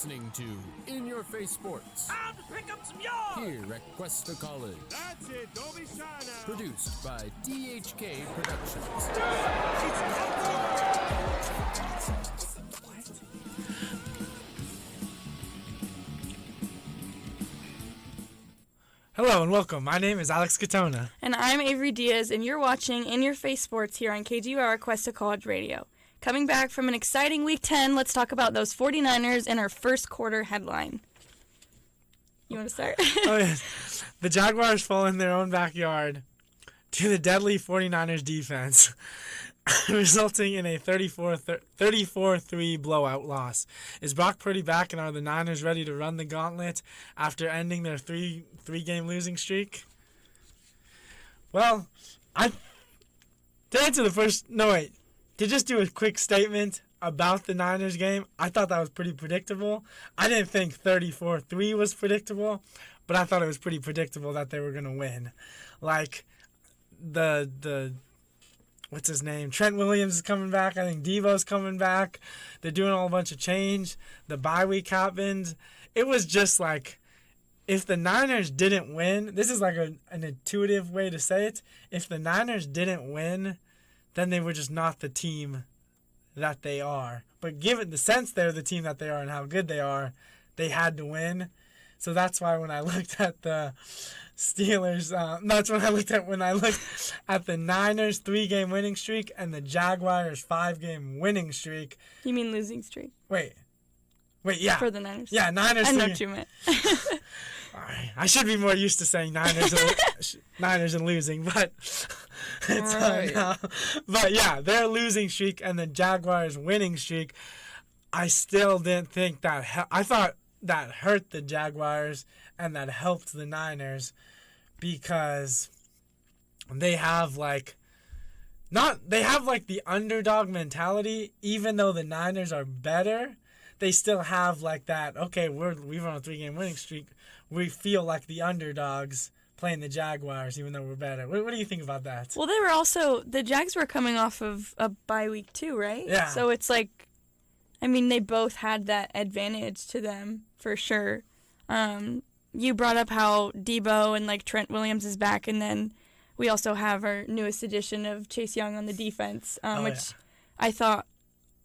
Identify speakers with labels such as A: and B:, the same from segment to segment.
A: listening to In Your Face Sports.
B: Time to pick up some yards!
A: Here at Cuesta College.
B: That's it, don't be shy now.
A: Produced by DHK Productions.
C: Hello and welcome. My name is Alex Katona.
D: And I'm Avery Diaz, and you're watching In Your Face Sports here on KGUR Cuesta College Radio. Coming back from an exciting Week 10, let's talk about those 49ers in our first quarter headline. You want to start?
C: Oh, yes. The Jaguars fall in their own backyard to the deadly 49ers defense, resulting in a 34-3 blowout loss. Is Brock Purdy back, and are the Niners ready to run the gauntlet after ending their three-game losing streak? Well, to answer the first... No, wait. To just do a quick statement about the Niners game, I thought that was pretty predictable. I didn't think 34-3 was predictable, but I thought it was pretty predictable that they were going to win. Like, the what's his name? Trent Williams is coming back. I think Devo's coming back. They're doing a whole bunch of change. The bye week happened. It was just like, if the Niners didn't win, this is like an intuitive way to say it. If the Niners didn't win, then they were just not the team that they are. But given the sense they're the team that they are and how good they are, they had to win. So that's why when I looked at the Steelers, that's when I looked at the Niners 3-game winning streak and the Jaguars 5-game winning streak.
D: You mean losing streak?
C: Wait, yeah.
D: For the Niners?
C: Yeah, Niners.
D: I know what you meant.
C: All right. I should be more used to saying Niners and losing, but it's right. But yeah, their losing streak and the Jaguars' winning streak, I still didn't think that. I thought that hurt the Jaguars and that helped the Niners because they have the underdog mentality. Even though the Niners are better, they still have like that. Okay, we've on a 3-game winning streak. We feel like the underdogs playing the Jaguars, even though we're better. What do you think about that?
D: Well, the Jags were coming off of a bye week too, right?
C: Yeah.
D: So it's like, I mean, they both had that advantage to them for sure. You brought up how Debo and like Trent Williams is back, and then we also have our newest addition of Chase Young on the defense, which I thought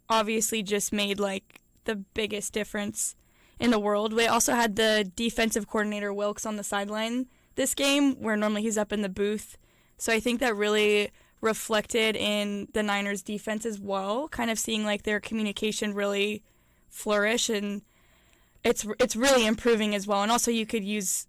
D: obviously just made like the biggest difference in the world. We also had the defensive coordinator Wilkes on the sideline this game, where normally he's up in the booth. So I think that really reflected in the Niners defense as well, kind of seeing like their communication really flourish, and it's really improving as well. And also you could use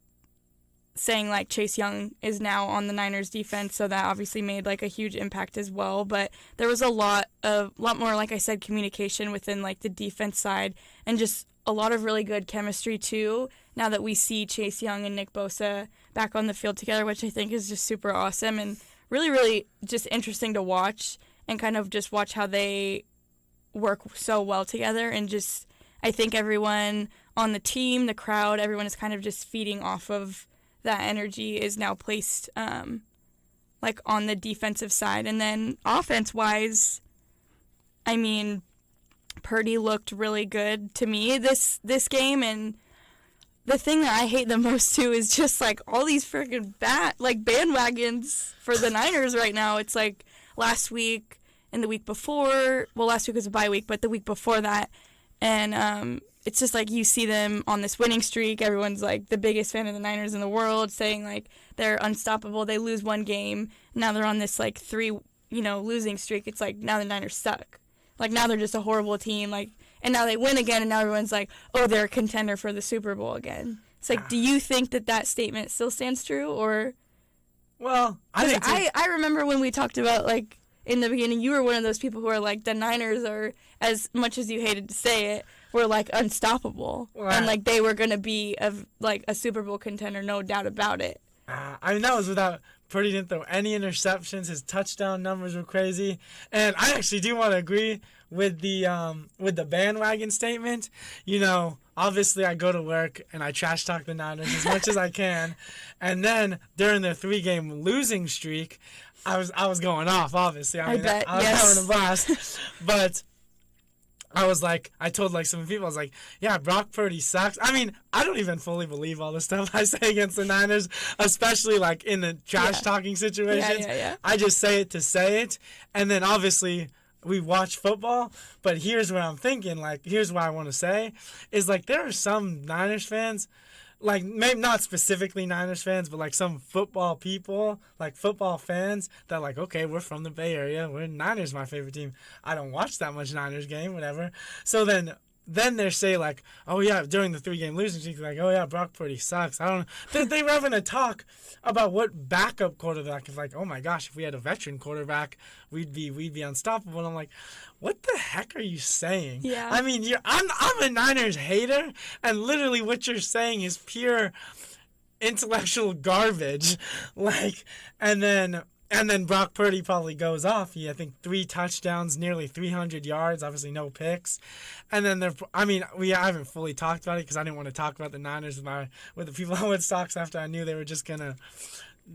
D: saying like Chase Young is now on the Niners defense, so that obviously made like a huge impact as well. But there was a lot more, like I said, communication within like the defense side, and just a lot of really good chemistry too, now that we see Chase Young and Nick Bosa back on the field together, which I think is just super awesome and really, really just interesting to watch, and kind of just watch how they work so well together. And just, I think everyone on the team, the crowd, everyone is kind of just feeding off of that energy is now placed like on the defensive side. And then offense-wise, I mean, Purdy looked really good to me this game, and the thing that I hate the most too is just like all these freaking bandwagons for the Niners right now. It's like last week and the week before. Well, last week was a bye week, but the week before that, and it's just like you see them on this winning streak. Everyone's like the biggest fan of the Niners in the world, saying like they're unstoppable. They lose one game, now they're on this like 3 losing streak. It's like now the Niners suck. Like, now they're just a horrible team, like, and now they win again, and now everyone's like, oh, they're a contender for the Super Bowl again. It's like, do you think that statement still stands true, or?
C: Well, I
D: remember when we talked about, like, in the beginning, you were one of those people who are like, the Niners are, as much as you hated to say it, were, like, unstoppable. Well, and, like, they were going to be, a Super Bowl contender, no doubt about it.
C: I mean, that was without... Purdy didn't throw any interceptions. His touchdown numbers were crazy. And I actually do want to agree with the bandwagon statement. Obviously I go to work and I trash talk the Niners as much as I can. And then during their 3-game losing streak, I was going off, obviously. I was having a blast. But I told like some people, I was like, yeah, Brock Purdy sucks. I mean, I don't even fully believe all the stuff I say against the Niners, especially like in the trash talking situations.
D: Yeah.
C: I just say it to say it. And then obviously we watch football, but here's what I'm thinking, like, here's what I want to say, is like there are some Niners fans, like maybe not specifically Niners fans, but like some football people, like football fans that like, okay, we're from the Bay Area, we're Niners, my favorite team. I don't watch that much Niners game, whatever. So then they say like, oh yeah, during the 3-game losing streak, like, oh yeah, Brock Purdy sucks. I don't know. They were having a talk about what backup quarterback is like. Oh my gosh, if we had a veteran quarterback, we'd be unstoppable. And I'm like, what the heck are you saying?
D: Yeah.
C: I mean, I'm a Niners hater, and literally what you're saying is pure intellectual garbage. Like, and then Brock Purdy probably goes off. I think 3 touchdowns, nearly 300 yards, obviously no picks. And then I haven't fully talked about it because I didn't want to talk about the Niners with the people on Wood Stocks after I knew they were just going to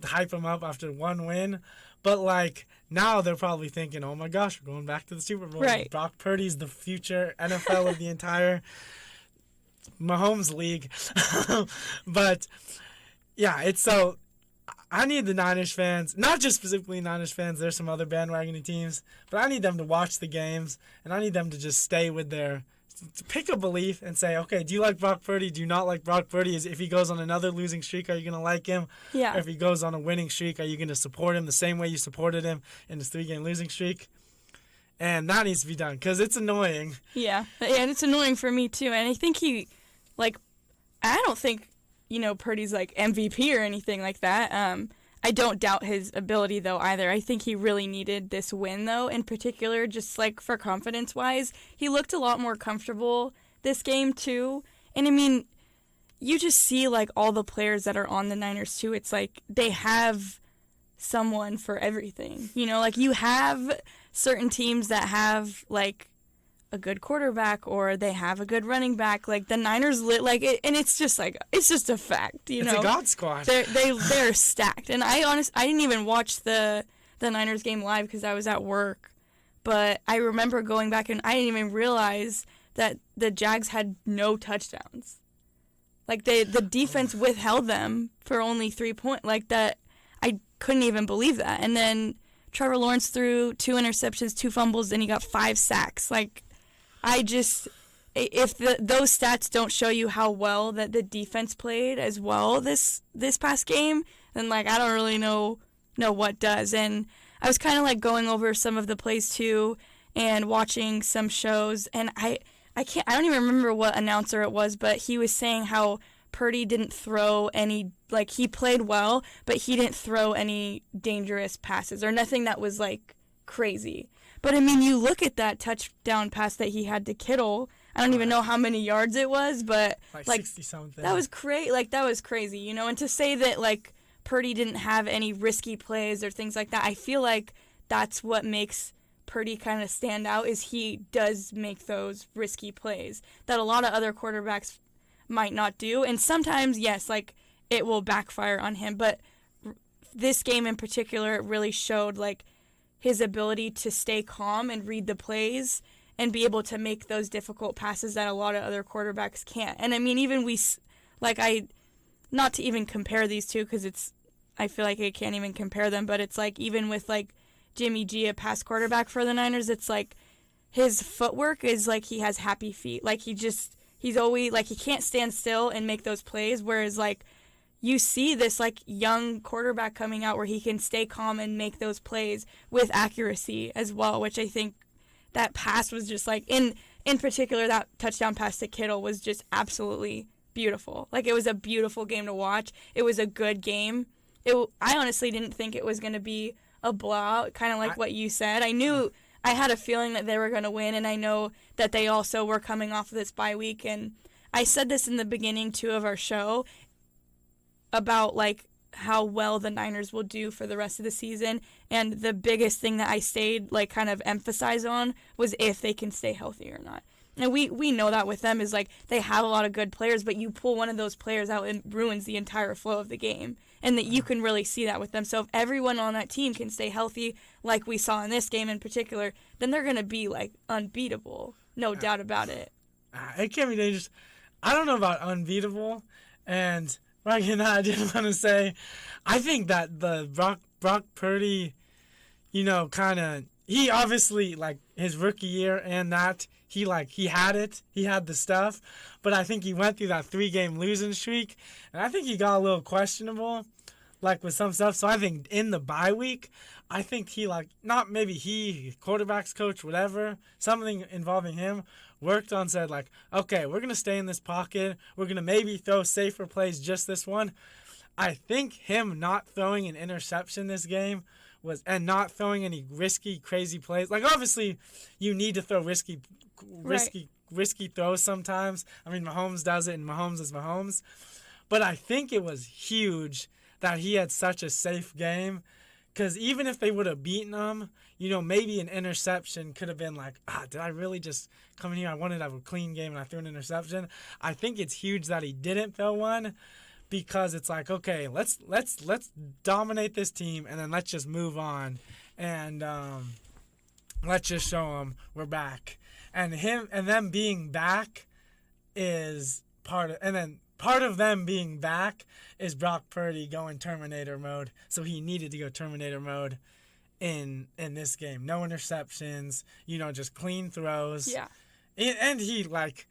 C: hype them up after one win. But like now they're probably thinking, oh my gosh, we're going back to the Super Bowl.
D: Right.
C: Brock Purdy's the future NFL of the entire Mahomes league. But yeah, it's so... I need the Niners fans, not just specifically Niners fans, there's some other bandwagoning teams, but I need them to watch the games, and I need them to just stay with to pick a belief and say, okay, do you like Brock Purdy? Do you not like Brock Purdy? If he goes on another losing streak, are you going to like him?
D: Yeah.
C: Or if he goes on a winning streak, are you going to support him the same way you supported him in his 3-game losing streak? And that needs to be done, because it's annoying.
D: Yeah, and it's annoying for me too, and I think I don't think, Purdy's like MVP or anything like that. I don't doubt his ability though either. I think he really needed this win though, in particular, just like for confidence wise. He looked a lot more comfortable this game too. And I mean, you just see like all the players that are on the Niners too. It's like they have someone for everything. Like you have certain teams that have like a good quarterback or they have a good running back. Like the Niners and it's just a fact,
C: It's a God squad.
D: They're stacked. And I didn't even watch the Niners game live because I was at work, but I remember going back and I didn't even realize that the Jags had no touchdowns. Like the defense withheld them for only 3 points. Like that, I couldn't even believe that. And then Trevor Lawrence threw 2 interceptions, 2 fumbles, and he got 5 sacks. Like, if those stats don't show you how well that the defense played as well this past game, then like I don't really know what does. And I was kind of like going over some of the plays too and watching some shows, and I don't even remember what announcer it was, but he was saying how Purdy didn't throw any, like he played well, but he didn't throw any dangerous passes or nothing that was like crazy. But I mean, you look at that touchdown pass that he had to Kittle. I don't even know how many yards it was, but like
C: 60-something.
D: that was crazy. Like that was crazy, And to say that like Purdy didn't have any risky plays or things like that, I feel like that's what makes Purdy kind of stand out. Is he does make those risky plays that a lot of other quarterbacks might not do, and sometimes yes, like it will backfire on him. But this game in particular, it really showed like his ability to stay calm and read the plays and be able to make those difficult passes that a lot of other quarterbacks can't. And I mean, even not to even compare these two because I feel like I can't even compare them, but it's like even with like Jimmy G, a past quarterback for the Niners, it's like his footwork is like he has happy feet. Like he's always like he can't stand still and make those plays, whereas like you see this like young quarterback coming out where he can stay calm and make those plays with accuracy as well, which I think that pass was just like in particular that touchdown pass to Kittle was just absolutely beautiful. Like it was a beautiful game to watch. It was a good game. I honestly didn't think it was going to be a blowout, kind of like what you said. I had a feeling that they were going to win, and I know that they also were coming off of this bye week, and I said this in the beginning too of our show about like how well the Niners will do for the rest of the season, and the biggest thing that I stayed like kind of emphasize on was if they can stay healthy or not. And we know that with them is like they have a lot of good players, but you pull one of those players out and ruins the entire flow of the game, and that you can really see that with them. So if everyone on that team can stay healthy like we saw in this game in particular, then they're going to be like unbeatable. No doubt about it.
C: It can be dangerous. I don't know about unbeatable. And right now, I just want to say, I think that the Brock Purdy, kind of, he obviously, like, his rookie year and that, he had it. He had the stuff. But I think he went through that 3-game losing streak. And I think he got a little questionable, like, with some stuff. So I think in the bye week, I think he, not maybe he, quarterback's coach, whatever, something involving him, worked on, said, like, okay, we're going to stay in this pocket. We're going to maybe throw safer plays just this one. I think him not throwing an interception this game and not throwing any risky, crazy plays. Like, obviously, you need to throw risky throws sometimes. I mean, Mahomes does it, and Mahomes is Mahomes. But I think it was huge that he had such a safe game. Because even if they would have beaten him, maybe an interception could have been like, did I really just come in here? I wanted to have a clean game and I threw an interception. I think it's huge that he didn't throw one, because it's like, okay, let's dominate this team and then let's just move on and let's just show them we're back. And them being back is part of them being back is Brock Purdy going Terminator mode. So he needed to go Terminator mode in this game. No interceptions, just clean throws.
D: Yeah.
C: And he, like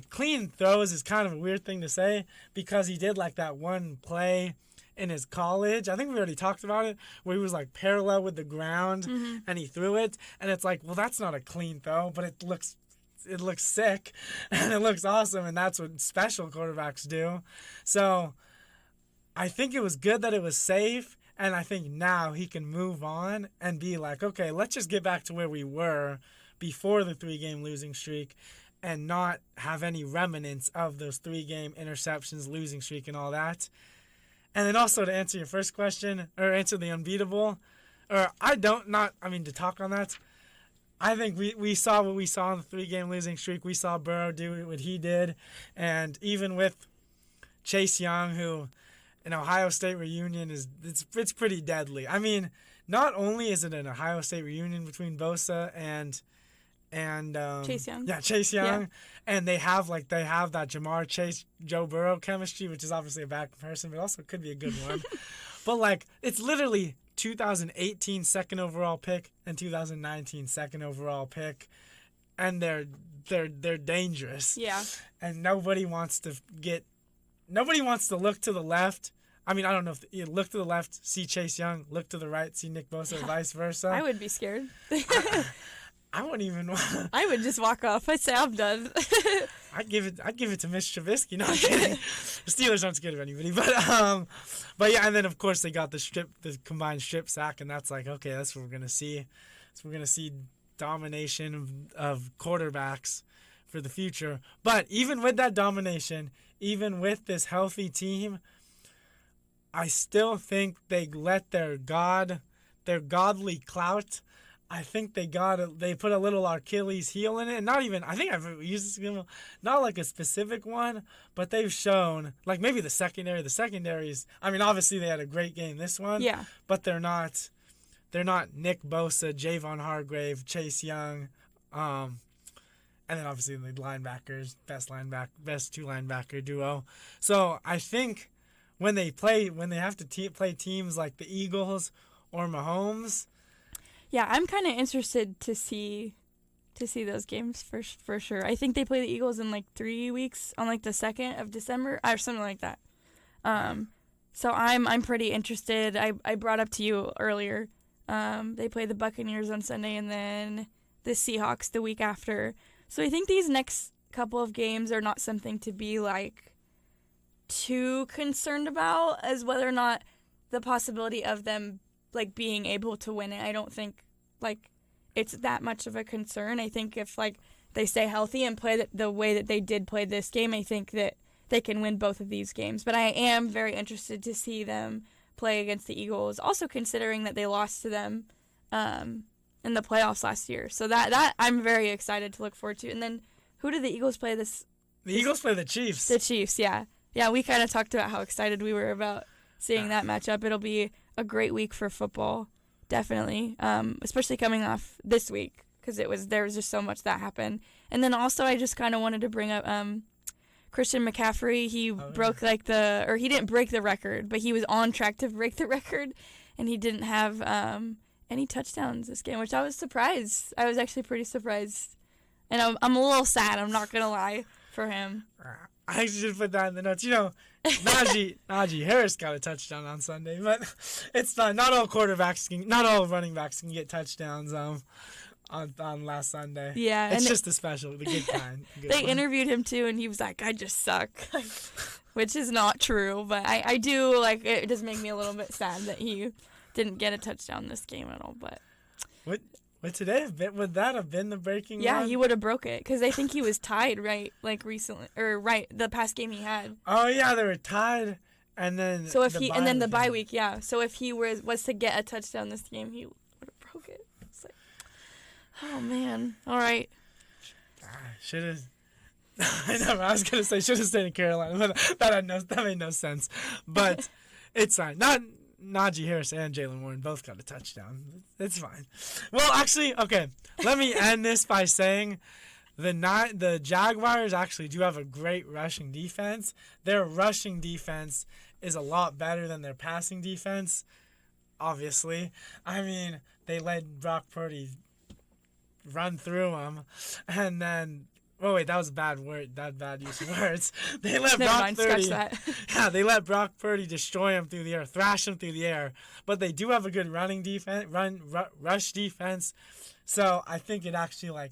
C: clean throws is kind of a weird thing to say, because he did, like, that one play in his college. I think we already talked about it, where he was, like, parallel with the ground and he threw it. And it's like, well, that's not a clean throw, but it looks sick and it looks awesome, and that's what special quarterbacks do. So I think it was good that it was safe, and I think now he can move on and be like, okay, let's just get back to where we were before the 3-game losing streak and not have any remnants of those 3-game interceptions, losing streak, and all that. And then also, to answer your first question, or answer the unbeatable, to talk on that, I think we saw what we saw in the 3-game losing streak. We saw Burrow do what he did. And even with Chase Young, who an Ohio State reunion it's pretty deadly. I mean, not only is it an Ohio State reunion between Bosa and
D: Chase Young.
C: Yeah, Chase Young. Yeah. And they have that Jamar Chase, Joe Burrow chemistry, which is obviously a bad comparison, but also could be a good one. But, it's literally 2018 second overall pick and 2019 second overall pick, and they're dangerous.
D: Yeah.
C: And nobody wants to look to the left. I mean, I don't know if you look to the left, see Chase Young, look to the right, see Nick Bosa, or vice versa.
D: I would be scared.
C: I wouldn't even want.
D: I would just walk off. I'd say I'm done.
C: I'd give it to Mitch Trubisky. No, I'm kidding. The Steelers aren't scared of anybody, but yeah. And then of course they got the combined strip sack, and that's like, okay, that's what we're gonna see. So we're gonna see domination of quarterbacks for the future. But even with that domination, even with this healthy team, I still think they let their godly clout. I think they put a little Achilles heel in it, and not even, I think I've used this, not like a specific one, but they've shown, like maybe the secondaries, I mean, obviously they had a great game this one,
D: yeah,
C: but they're not Nick Bosa, Javon Hargrave, Chase Young, and then obviously the linebackers, best 2 linebacker duo. So I think when they have to play teams like the Eagles or Mahomes.
D: Yeah, I'm kind of interested to see those games for sure. I think they play the Eagles in 3 weeks on the 2nd of December or something like that. So I'm pretty interested. I brought up to you earlier. They play the Buccaneers on Sunday and then the Seahawks the week after. So I think these next couple of games are not something to be too concerned about as whether or not the possibility of them being able to win it. I don't think it's that much of a concern. I think if they stay healthy and play the way that they did play this game, I think that they can win both of these games. But I am very interested to see them play against the Eagles, also considering that they lost to them in the playoffs last year. So that I'm very excited to look forward to. And then who did the Eagles play this?
C: The Eagles play the Chiefs.
D: The Chiefs, yeah. Yeah, we kind of talked about how excited we were about seeing that matchup. It'll be a great week for football, definitely, especially coming off this week because there was just so much that happened. And then also I just kind of wanted to bring up Christian McCaffrey. He broke he didn't break the record, but he was on track to break the record, and he didn't have any touchdowns this game, which I was surprised. I was actually pretty surprised, and I'm a little sad. I'm not gonna lie for him.
C: I actually just put that in the notes. You know, Najee Harris got a touchdown on Sunday, but it's not all running backs can get touchdowns on last Sunday.
D: Yeah,
C: it's just the good kind.
D: They interviewed him too, and he was like, "I just suck," which is not true. But I do like it. Does make me a little bit sad that he didn't get a touchdown this game at all. But
C: would that have been the breaking?
D: Yeah,
C: run?
D: he would have broke it because I think he was tied recently the past game he had.
C: Oh yeah, they were tied, and then
D: the bye week, yeah. So if he was to get a touchdown this game, he would have broke it. It's like, oh man, all right.
C: Should have. I know. I was gonna say should have stayed in Carolina, but that made no sense. But it's fine. Not Najee Harris and Jalen Warren both got a touchdown. It's fine. Well, actually, okay. Let me end this by saying the Jaguars actually do have a great rushing defense. Their rushing defense is a lot better than their passing defense, obviously. I mean, they let Brock Purdy run through them, and then... Oh wait, that was a bad word. Bad use of words. They let they let Brock Purdy destroy him through the air, thrash him through the air. But they do have a good running defense, rush defense. So I think it actually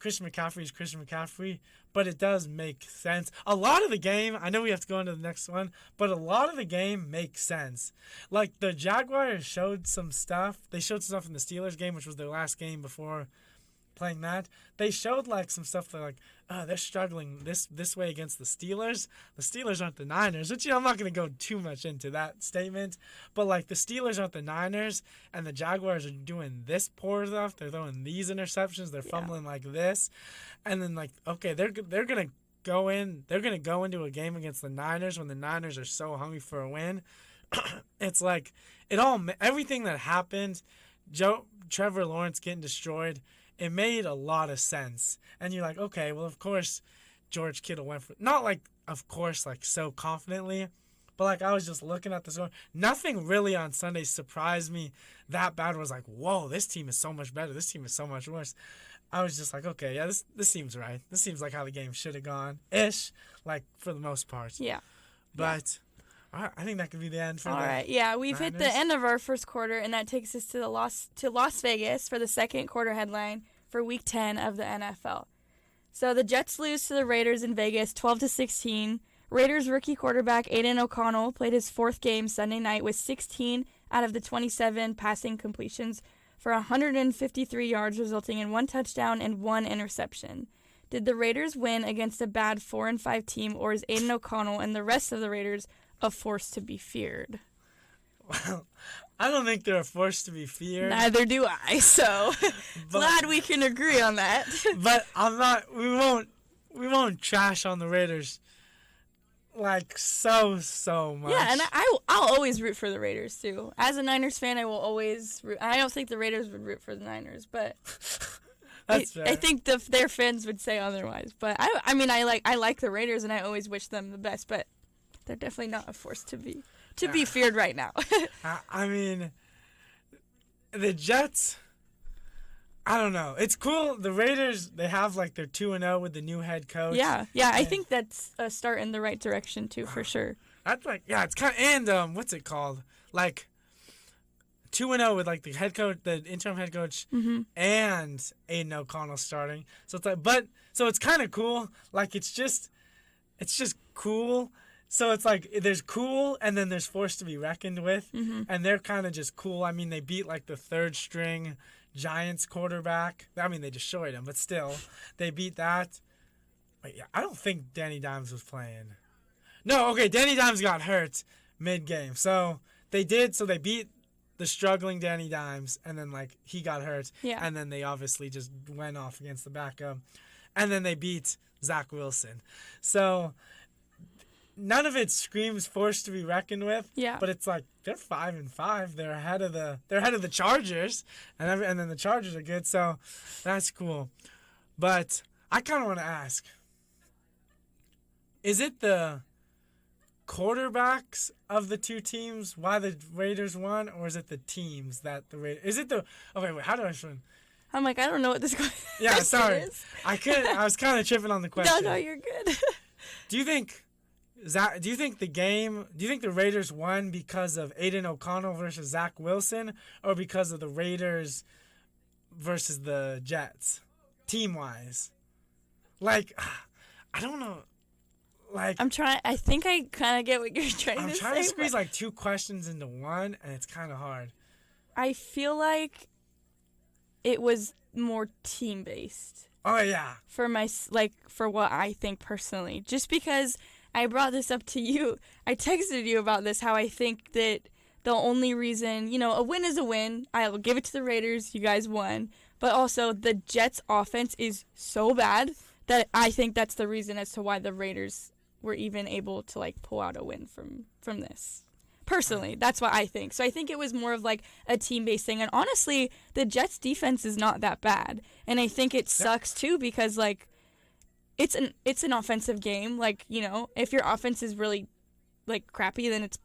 C: Christian McCaffrey is Christian McCaffrey, but it does make sense. A lot of the game, I know we have to go into the next one, but a lot of the game makes sense. Like the Jaguars showed some stuff. They showed some stuff in the Steelers game, which was their last game before playing that. They showed some stuff that they're struggling this way against the Steelers. The Steelers aren't the Niners, which I'm not going to go too much into that statement, but the Steelers aren't the Niners, and the Jaguars are doing this poor stuff. They're throwing these interceptions. They're fumbling like this, and then they're going to go into a game against the Niners when the Niners are so hungry for a win. It's everything that happened, Trevor Lawrence getting destroyed, it made a lot of sense. And you're like, okay, well, of course, George Kittle went for... Not, of course, so confidently. But, I was just looking at the score. Nothing really on Sunday surprised me that bad. It was like, whoa, this team is so much better. This team is so much worse. I was just like, okay, yeah, this seems right. This seems like how the game should have gone. Ish, for the most part.
D: Yeah.
C: But... Yeah. All right, I think that could be the end for
D: All right, yeah, we've hit the end of our first quarter, and that takes us to Las Vegas for the second quarter headline for Week 10 of the NFL. So the Jets lose to the Raiders in Vegas, 12-16. Raiders rookie quarterback Aiden O'Connell played his fourth game Sunday night with 16 out of the 27 passing completions for 153 yards, resulting in 1 touchdown and 1 interception. Did the Raiders win against a bad 4-5 team, or is Aiden O'Connell and the rest of the Raiders a force to be feared?
C: Well, I don't think they're a force to be feared.
D: Neither do I, so glad we can agree on that.
C: But we won't trash on the Raiders so much.
D: Yeah, and I'll always root for the Raiders too. As a Niners fan, I will always root. I don't think the Raiders would root for the Niners, but
C: That's fair.
D: I think their fans would say otherwise. But I like the Raiders, and I always wish them the best, but they're definitely not a force to be feared right now.
C: I mean, the Jets, I don't know. It's cool. The Raiders, they have their 2-0 with the new head coach.
D: Yeah. I think that's a start in the right direction too, for sure.
C: That's it's kind of, and what's it called? 2-0 with the head coach, the interim head coach, and Aiden O'Connell starting. So it's so it's kind of cool. It's just cool. So it's there's cool, and then there's force to be reckoned with, and they're kind of just cool. I mean, they beat the third string Giants quarterback. I mean, they destroyed him, but still, they beat that. Wait, yeah, I don't think Danny Dimes was playing. No, okay, Danny Dimes got hurt mid-game, so they beat the struggling Danny Dimes, and then he got hurt, and then they obviously just went off against the backup, and then they beat Zach Wilson. So none of it screams force to be reckoned with.
D: Yeah.
C: But it's like they're 5-5. They're ahead of the Chargers, and then the Chargers are good. So that's cool. But I kind of want to ask: is it the quarterbacks of the two teams why the Raiders won, or is it the teams that the Raiders? Is it the? Okay, wait. How do I explain?
D: I'm like, I don't know what this question
C: Yeah, sorry.
D: is.
C: I was kind of tripping on the question.
D: No, you're good.
C: Do you think the Raiders won because of Aiden O'Connell versus Zach Wilson, or because of the Raiders versus the Jets, team wise? Like, I don't know. Like,
D: I think I kind of get what you're trying to say.
C: I'm trying to squeeze like two questions into one, and it's kind of hard.
D: I feel like it was more team based.
C: Oh yeah.
D: For what I think personally, just because I brought this up to you, I texted you about this. How I think that the only reason, a win is a win. I will give it to the Raiders. You guys won, but also the Jets' offense is so bad that I think that's the reason as to why the Raiders were even able to like pull out a win from this. Personally, that's what I think. So I think it was more of like a team-based thing. And honestly, the Jets' defense is not that bad. And I think it sucks too because like it's an offensive game. Like, if your offense is really like crappy, then it's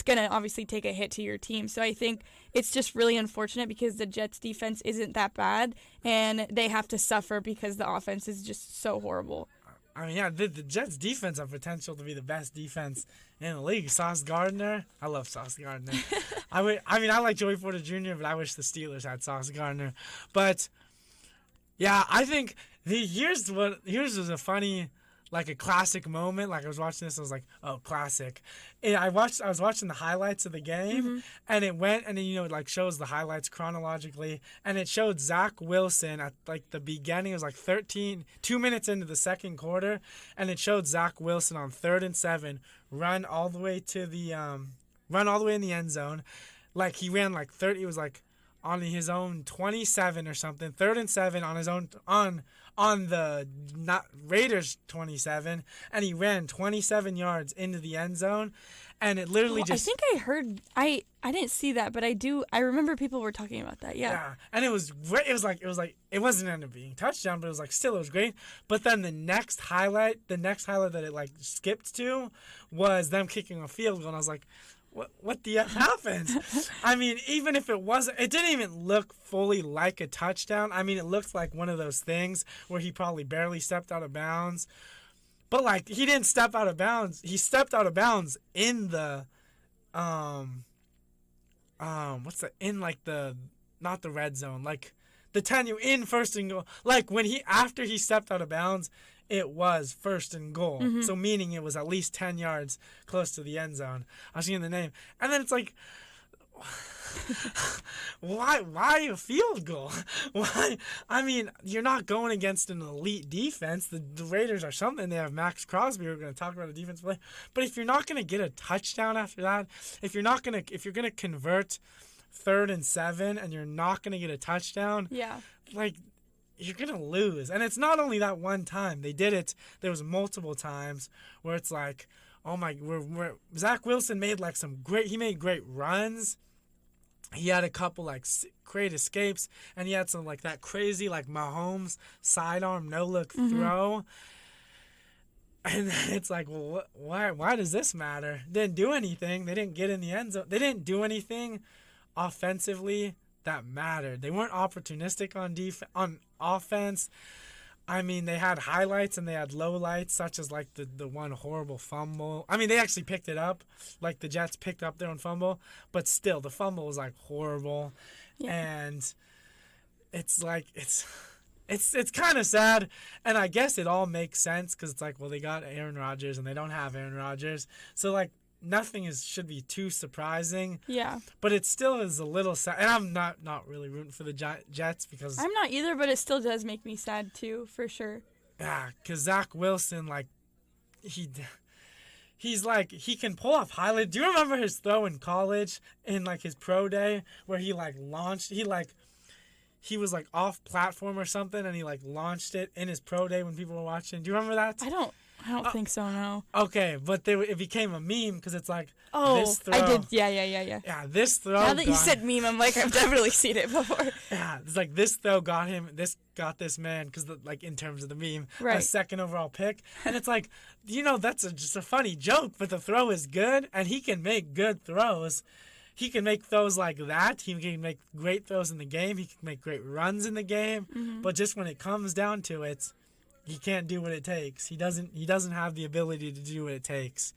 D: going to obviously take a hit to your team. So I think it's just really unfortunate because the Jets' defense isn't that bad and they have to suffer because the offense is just so horrible.
C: I mean, yeah, the Jets' defense have potential to be the best defense in the league. Sauce Gardner. I love Sauce Gardner. I like Joey Porter Jr., but I wish the Steelers had Sauce Gardner. But, yeah, I think here's was a funny, like a classic moment. Like I was watching this, I was like, oh, classic. And I was watching the highlights of the game, and it went, and then, it like shows the highlights chronologically, and it showed Zach Wilson at like the beginning. It was like 2 minutes into the second quarter, and it showed Zach Wilson on 3rd and 7 run all the way in the end zone. Like he ran like 30. It was like on his own 27 or something. 3rd and 7 on his own on the Raiders 27, and he ran 27 yards into the end zone, and it literally
D: I think I heard I didn't see that, but I remember people were talking about that. Yeah.
C: And it was great. It was like it wasn't ended up being a touchdown, but it was like still it was great. But then the next highlight that it like skipped to was them kicking a field goal, and I was like, what the F happened? I mean, even if it didn't even look fully like a touchdown. I mean, it looked like one of those things where he probably barely stepped out of bounds. But, like, he didn't step out of bounds. He stepped out of bounds in the, not the red zone, like, the 10, in first and goal. Like, after he stepped out of bounds, it was 1st and goal. So meaning it was at least 10 yards close to the end zone. I was seeing the name. And then it's like, why a field goal? Why? I mean, you're not going against an elite defense. The Raiders are something. They have Max Crosby. We're going to talk about a defense play. But if you're not going to get a touchdown after that, if you're going to convert 3rd and 7 and you're not going to get a touchdown, like, you're going to lose. And it's not only that one time. They did it. There was multiple times where it's like, oh my, Zach Wilson made like he made great runs. He had a couple like great escapes, and he had some like that crazy like Mahomes sidearm no-look throw. And then it's like, well, why does this matter? Didn't do anything. They didn't get in the end zone. They didn't do anything offensively that mattered. They weren't opportunistic on offense. I mean, they had highlights and they had lowlights, such as like the one horrible fumble. I mean, they actually picked it up, like the Jets picked up their own fumble, but still, the fumble was like horrible, and it's like it's kind of sad, and I guess it all makes sense because it's like, well, they got Aaron Rodgers and they don't have Aaron Rodgers, so like nothing should be too surprising. Yeah. But it still is a little sad. And I'm not really rooting for the Jets because...
D: I'm not either, but it still does make me sad too, for sure.
C: Yeah, because Zach Wilson, like, he's like, he can pull off highlights. Do you remember his throw in college in, like, his pro day where he, like, launched... He was, like, off platform or something, and he, like, launched it in his pro day when people were watching. Do you remember that?
D: I don't... I don't think so, no.
C: Okay, but it became a meme because it's like
D: Oh,
C: this throw.
D: I did. Yeah.
C: Yeah, this throw.
D: Now that you said meme, I'm like, I've definitely seen it before.
C: Yeah, it's like this throw got this man because like in terms of the meme,
D: Right.
C: a second overall pick, and it's like, that's just a funny joke, but the throw is good, and he can make good throws. He can make throws like that. He can make great throws in the game. He can make great runs in the game.
D: Mm-hmm.
C: But just when it comes down to it, he can't do what it takes. He doesn't have the ability to do what it takes.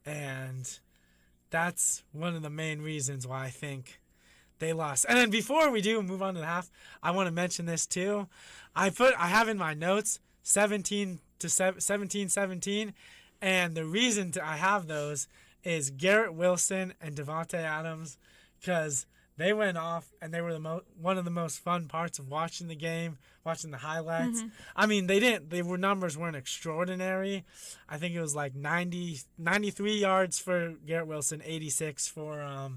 C: And that's one of the main reasons why I think they lost. And then before we do move on to the half, I want to mention this too. I have in my notes 17, and the reason I have those is Garrett Wilson and Devontae Adams, because they went off and they were one of the most fun parts of watching the game, watching the highlights.
D: Mm-hmm.
C: I mean, numbers weren't extraordinary. I think it was like 93 yards for Garrett Wilson, 86 for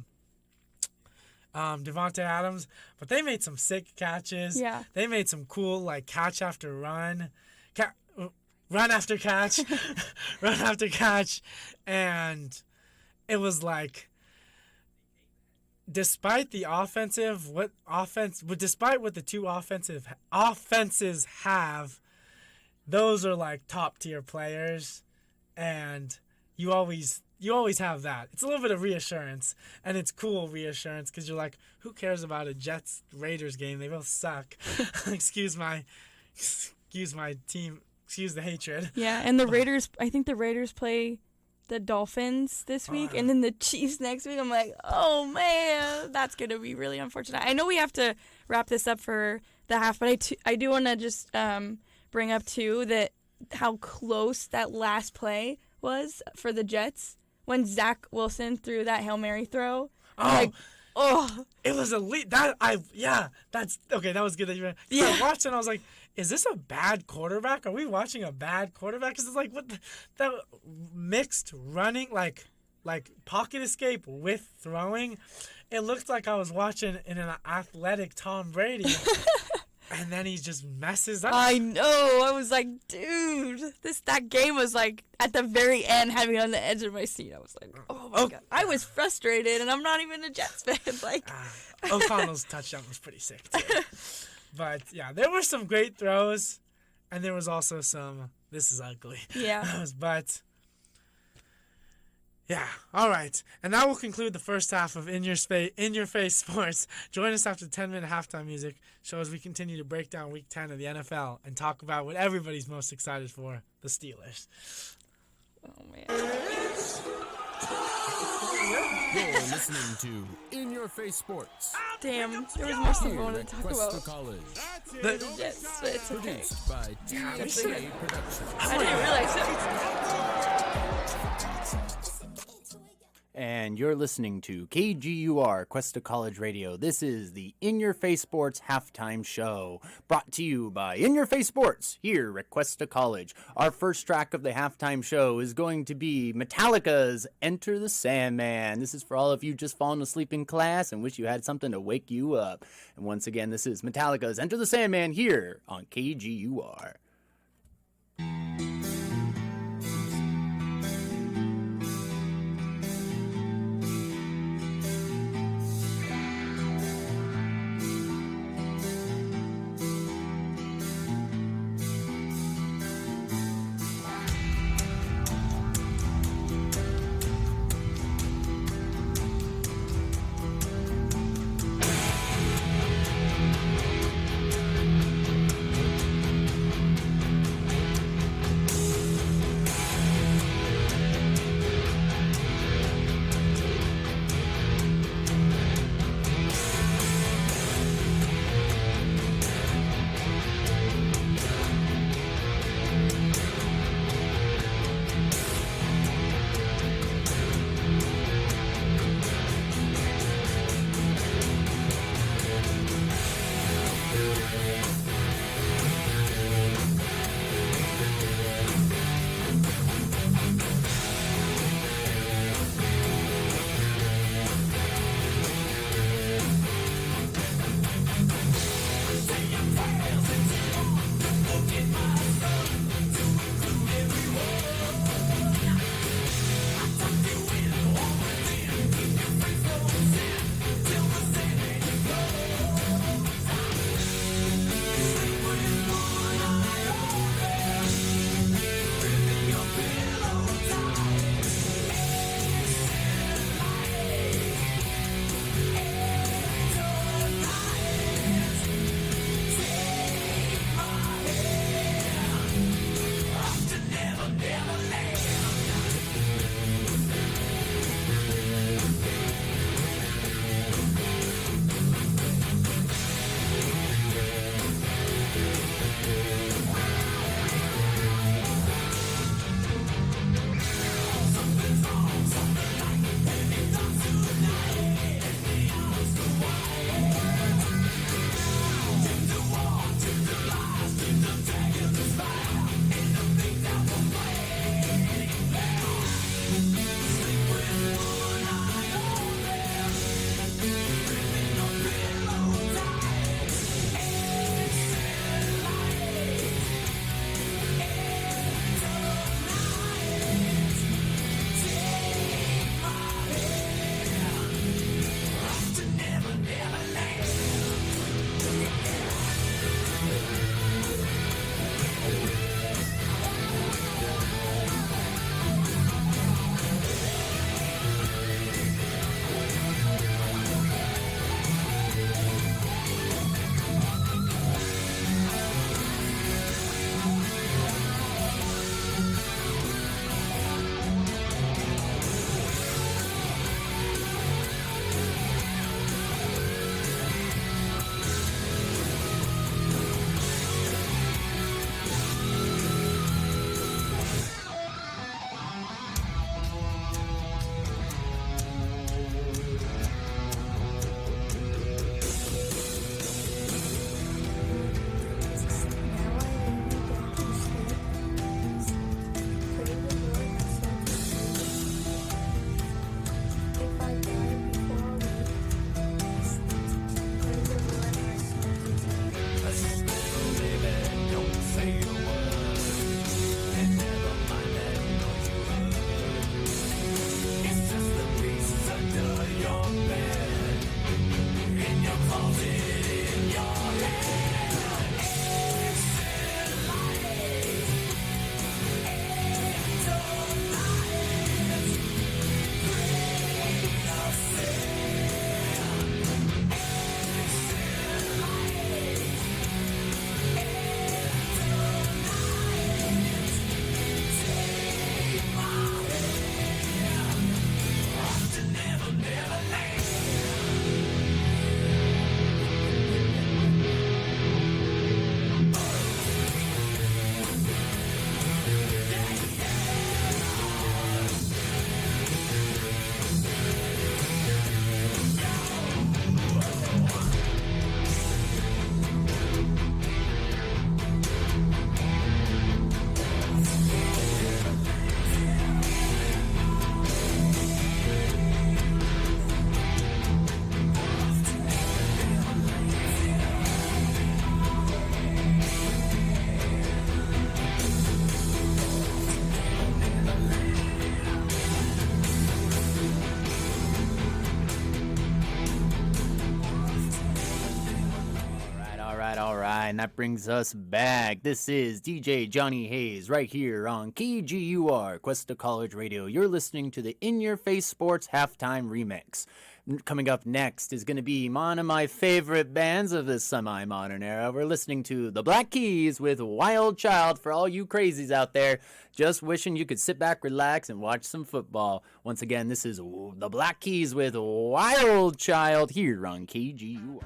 C: Devontae Adams, but they made some sick catches.
D: Yeah.
C: They made some cool like catch after run, run after catch, run after catch, and it was like, despite what the two offenses have, those are like top tier players, and you always have that. It's a little bit of reassurance, and it's cool reassurance because you're like, who cares about a Jets Raiders game? They both suck. Excuse my team. Excuse the hatred.
D: Yeah, and the Raiders, I think the Raiders play the Dolphins this week, and then the Chiefs next week. I'm like, oh man, that's going to be really unfortunate. I know we have to wrap this up for the half, but I do want to just bring up too that how close that last play was for the Jets when Zach Wilson threw that Hail Mary throw.
C: It was elite. That's okay. That was good that you.
D: Yeah.
C: I watched it and I was like, is this a bad quarterback? Are we watching a bad quarterback? Because it's like that mixed running, like pocket escape with throwing. It looked like I was watching an athletic Tom Brady. And then he just messes up.
D: I know. I was like, dude, that game was like at the very end, having me on the edge of my seat. I was like, oh my god. I was frustrated, and I'm not even a Jets fan. Like,
C: O'Connell's touchdown was pretty sick too. But yeah, there were some great throws, and there was also some this is ugly.
D: Yeah.
C: But yeah, all right. And that will conclude the first half of In Your Face Sports. Join us after the 10-minute halftime music show as we continue to break down Week 10 of the NFL and talk about what everybody's most excited for, the Steelers.
D: Oh, man.
A: You're listening to In Your Face Sports.
D: Damn, there was more stuff I
A: Here
D: wanted
A: at
D: to talk
A: Cuesta
D: about.
A: College.
B: That's it.
C: The-
D: Yes, but it's okay.
A: Produced by THK Productions.
D: I didn't realize it.
E: And you're listening to KGUR Cuesta College Radio. This is the In Your Face Sports halftime show, brought to you by In Your Face Sports here at Cuesta College. Our first track of the halftime show is going to be Metallica's Enter the Sandman. This is for all of you just falling asleep in class and wish you had something to wake you up. And once again, this is Metallica's Enter the Sandman here on KGUR. right, and that brings us back. This is DJ Johnny Hayes right here on KGUR, Cuesta College Radio. You're listening to the In Your Face Sports Halftime Remix. Coming up next is going to be one of my favorite bands of this semi-modern era. We're listening to the Black Keys with Wild Child for all you crazies out there just wishing you could sit back, relax, and watch some football. Once again, this is the Black Keys with Wild Child here on KGUR.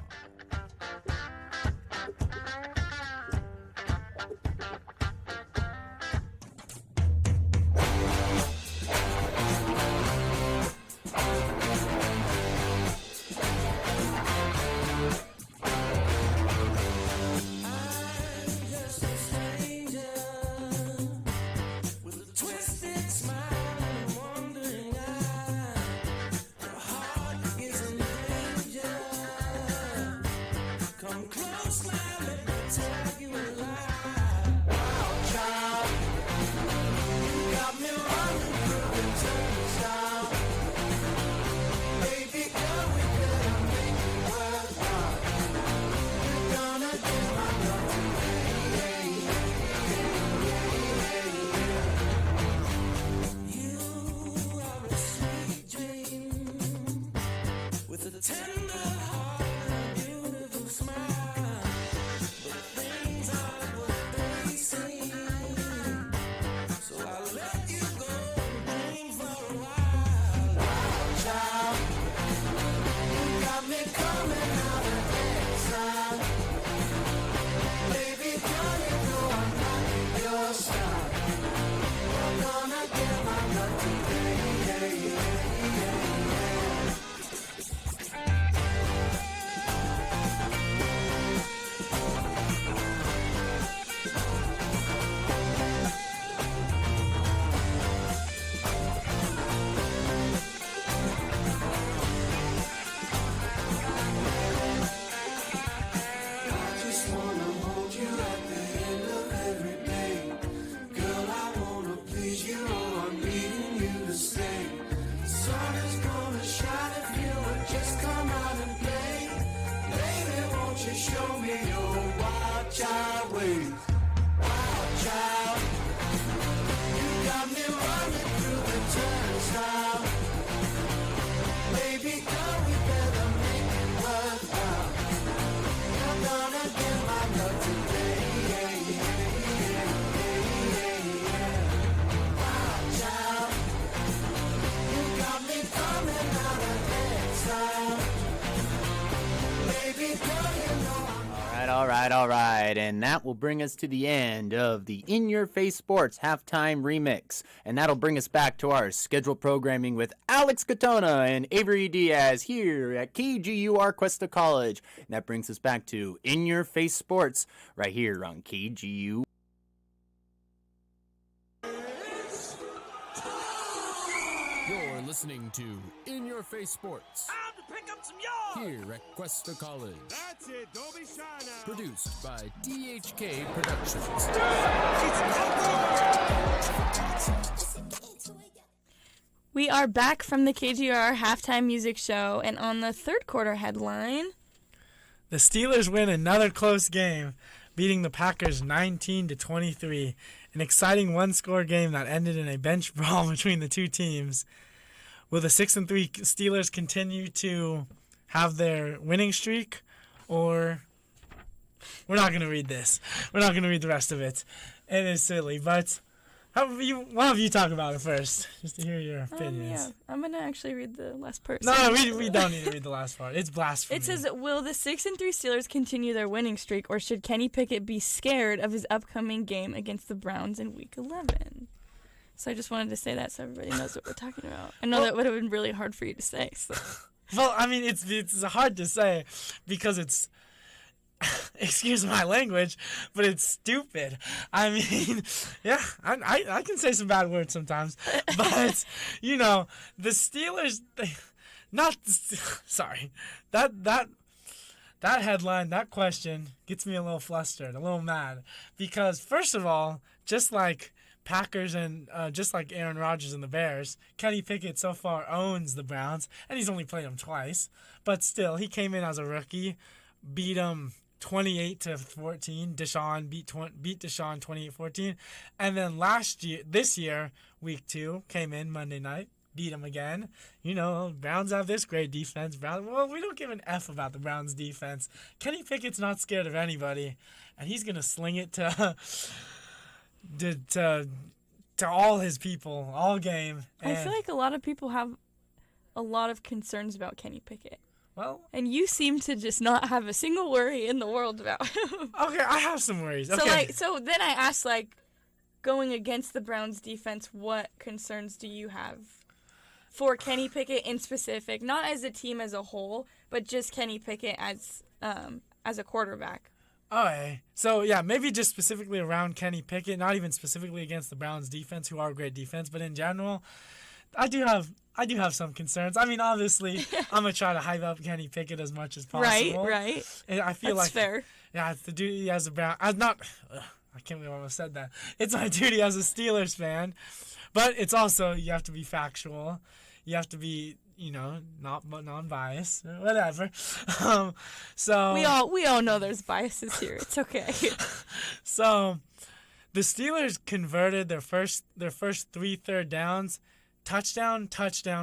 E: All right, and that will bring us to the end of the In Your Face Sports Halftime Remix, and that'll bring us back to our scheduled programming with Alex Katona and Avery Diaz here at KGUR Cuesta College, and that brings us back to In Your Face Sports right here on KGU.
A: You're listening to In Your Face Sports
B: Time to pick up some yards.
A: here at Cuesta College.
B: That's it. Don't be shy now.
A: Produced by DHK Productions.
D: We are back from the KGR halftime music show, and on the third quarter headline,
C: The Steelers win another close game, beating the Packers 19-23. An exciting one-score game that ended in a bench brawl between the two teams. Will the 6-3 Steelers continue to have their winning streak, or we're not going to read this. We're not going to read the rest of it. It is silly, but one of you talk about it first, just to hear your opinions.
D: I'm going to actually read the last part.
C: No, we don't need to read the last part. It's blasphemy.
D: It says, will the 6-3 Steelers continue their winning streak, or should Kenny Pickett be scared of his upcoming game against the Browns in Week 11? So I just wanted to say that so everybody knows what we're talking about. I know that would have been really hard for you to say. So.
C: Well, I mean, it's hard to say because it's, excuse my language, but it's stupid. I mean, yeah, I can say some bad words sometimes, but, you know, the Steelers, sorry, that headline, that question gets me a little flustered, a little mad, because first of all, just like Packers and just like Aaron Rodgers and the Bears, Kenny Pickett so far owns the Browns, and he's only played them twice, but still, he came in as a rookie, beat them 28-14. Deshaun beat Deshaun 28-14. And then this year, week 2, came in Monday night, beat him again. You know, Browns have this great defense. Well, we don't give an F about the Browns defense. Kenny Pickett's not scared of anybody, and he's going to sling it to all his people all game.
D: I feel like a lot of people have a lot of concerns about Kenny Pickett.
C: Well,
D: and you seem to just not have a single worry in the world about him.
C: Okay, I have some worries. Okay.
D: So then I asked, going against the Browns defense, what concerns do you have for Kenny Pickett in specific? Not as a team as a whole, but just Kenny Pickett as a quarterback.
C: Okay. So, yeah, maybe just specifically around Kenny Pickett, not even specifically against the Browns defense, who are a great defense, but in general, I do have some concerns. I mean, obviously, I'm going to try to hype up Kenny Pickett as much as possible.
D: Right.
C: And I feel
D: That's fair.
C: Yeah, it's the duty as a Brown. I can't believe I almost said that. It's my duty as a Steelers fan. But it's also, you have to be factual. You have to be, not non-biased. Whatever. So
D: we all know there's biases here. It's okay.
C: So the Steelers converted their first 3 third downs. Touchdown,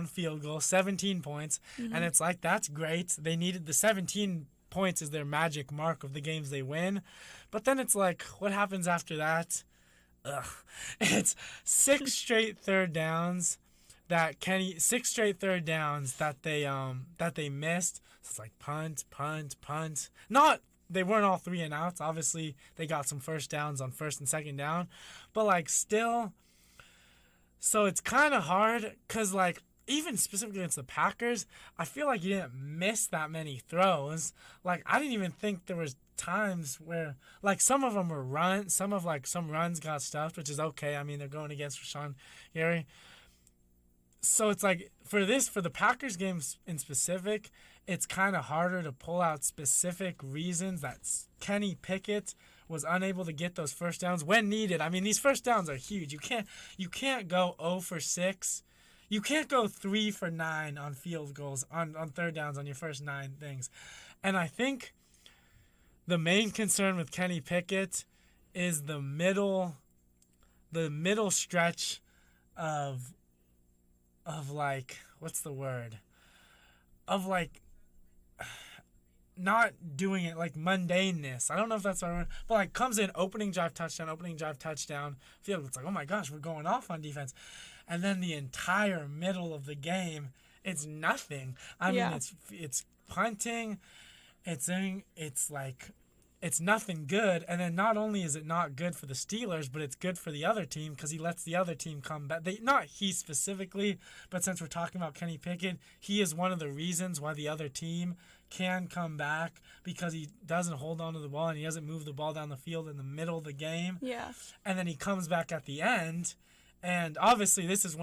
C: field goal, 17 points. Mm-hmm. And it's like, that's great. They needed the 17 points is their magic mark of the games they win. But then it's like, what happens after that? It's 6 straight third downs that they missed. So it's like punt. They weren't all 3 and outs. Obviously, they got some first downs on first and second down. But still... So it's kind of hard because, even specifically against the Packers, I feel like you didn't miss that many throws. I didn't even think there was times where, some of them were runs. Some runs got stuffed, which is okay. I mean, they're going against Rashawn Gary. So it's for the Packers games in specific, it's kind of harder to pull out specific reasons that Kenny Pickett was unable to get those first downs when needed. I mean, these first downs are huge. You can't go 0 for 6. You can't go 3 for 9 on field goals on third downs on your first 9 things. And I think the main concern with Kenny Pickett is the middle stretch of what's the word? Of not doing it, mundaneness. I don't know if that's the right word, but comes in, opening drive touchdown, field. It's oh my gosh, we're going off on defense. And then the entire middle of the game, it's nothing. I mean, it's punting, it's nothing good. And then not only is it not good for the Steelers, but it's good for the other team because he lets the other team come back. Not he specifically, but since we're talking about Kenny Pickett, he is one of the reasons why the other team can come back because he doesn't hold on to the ball and he doesn't move the ball down the field in the middle of the game.
D: Yeah.
C: And then he comes back at the end. And obviously this is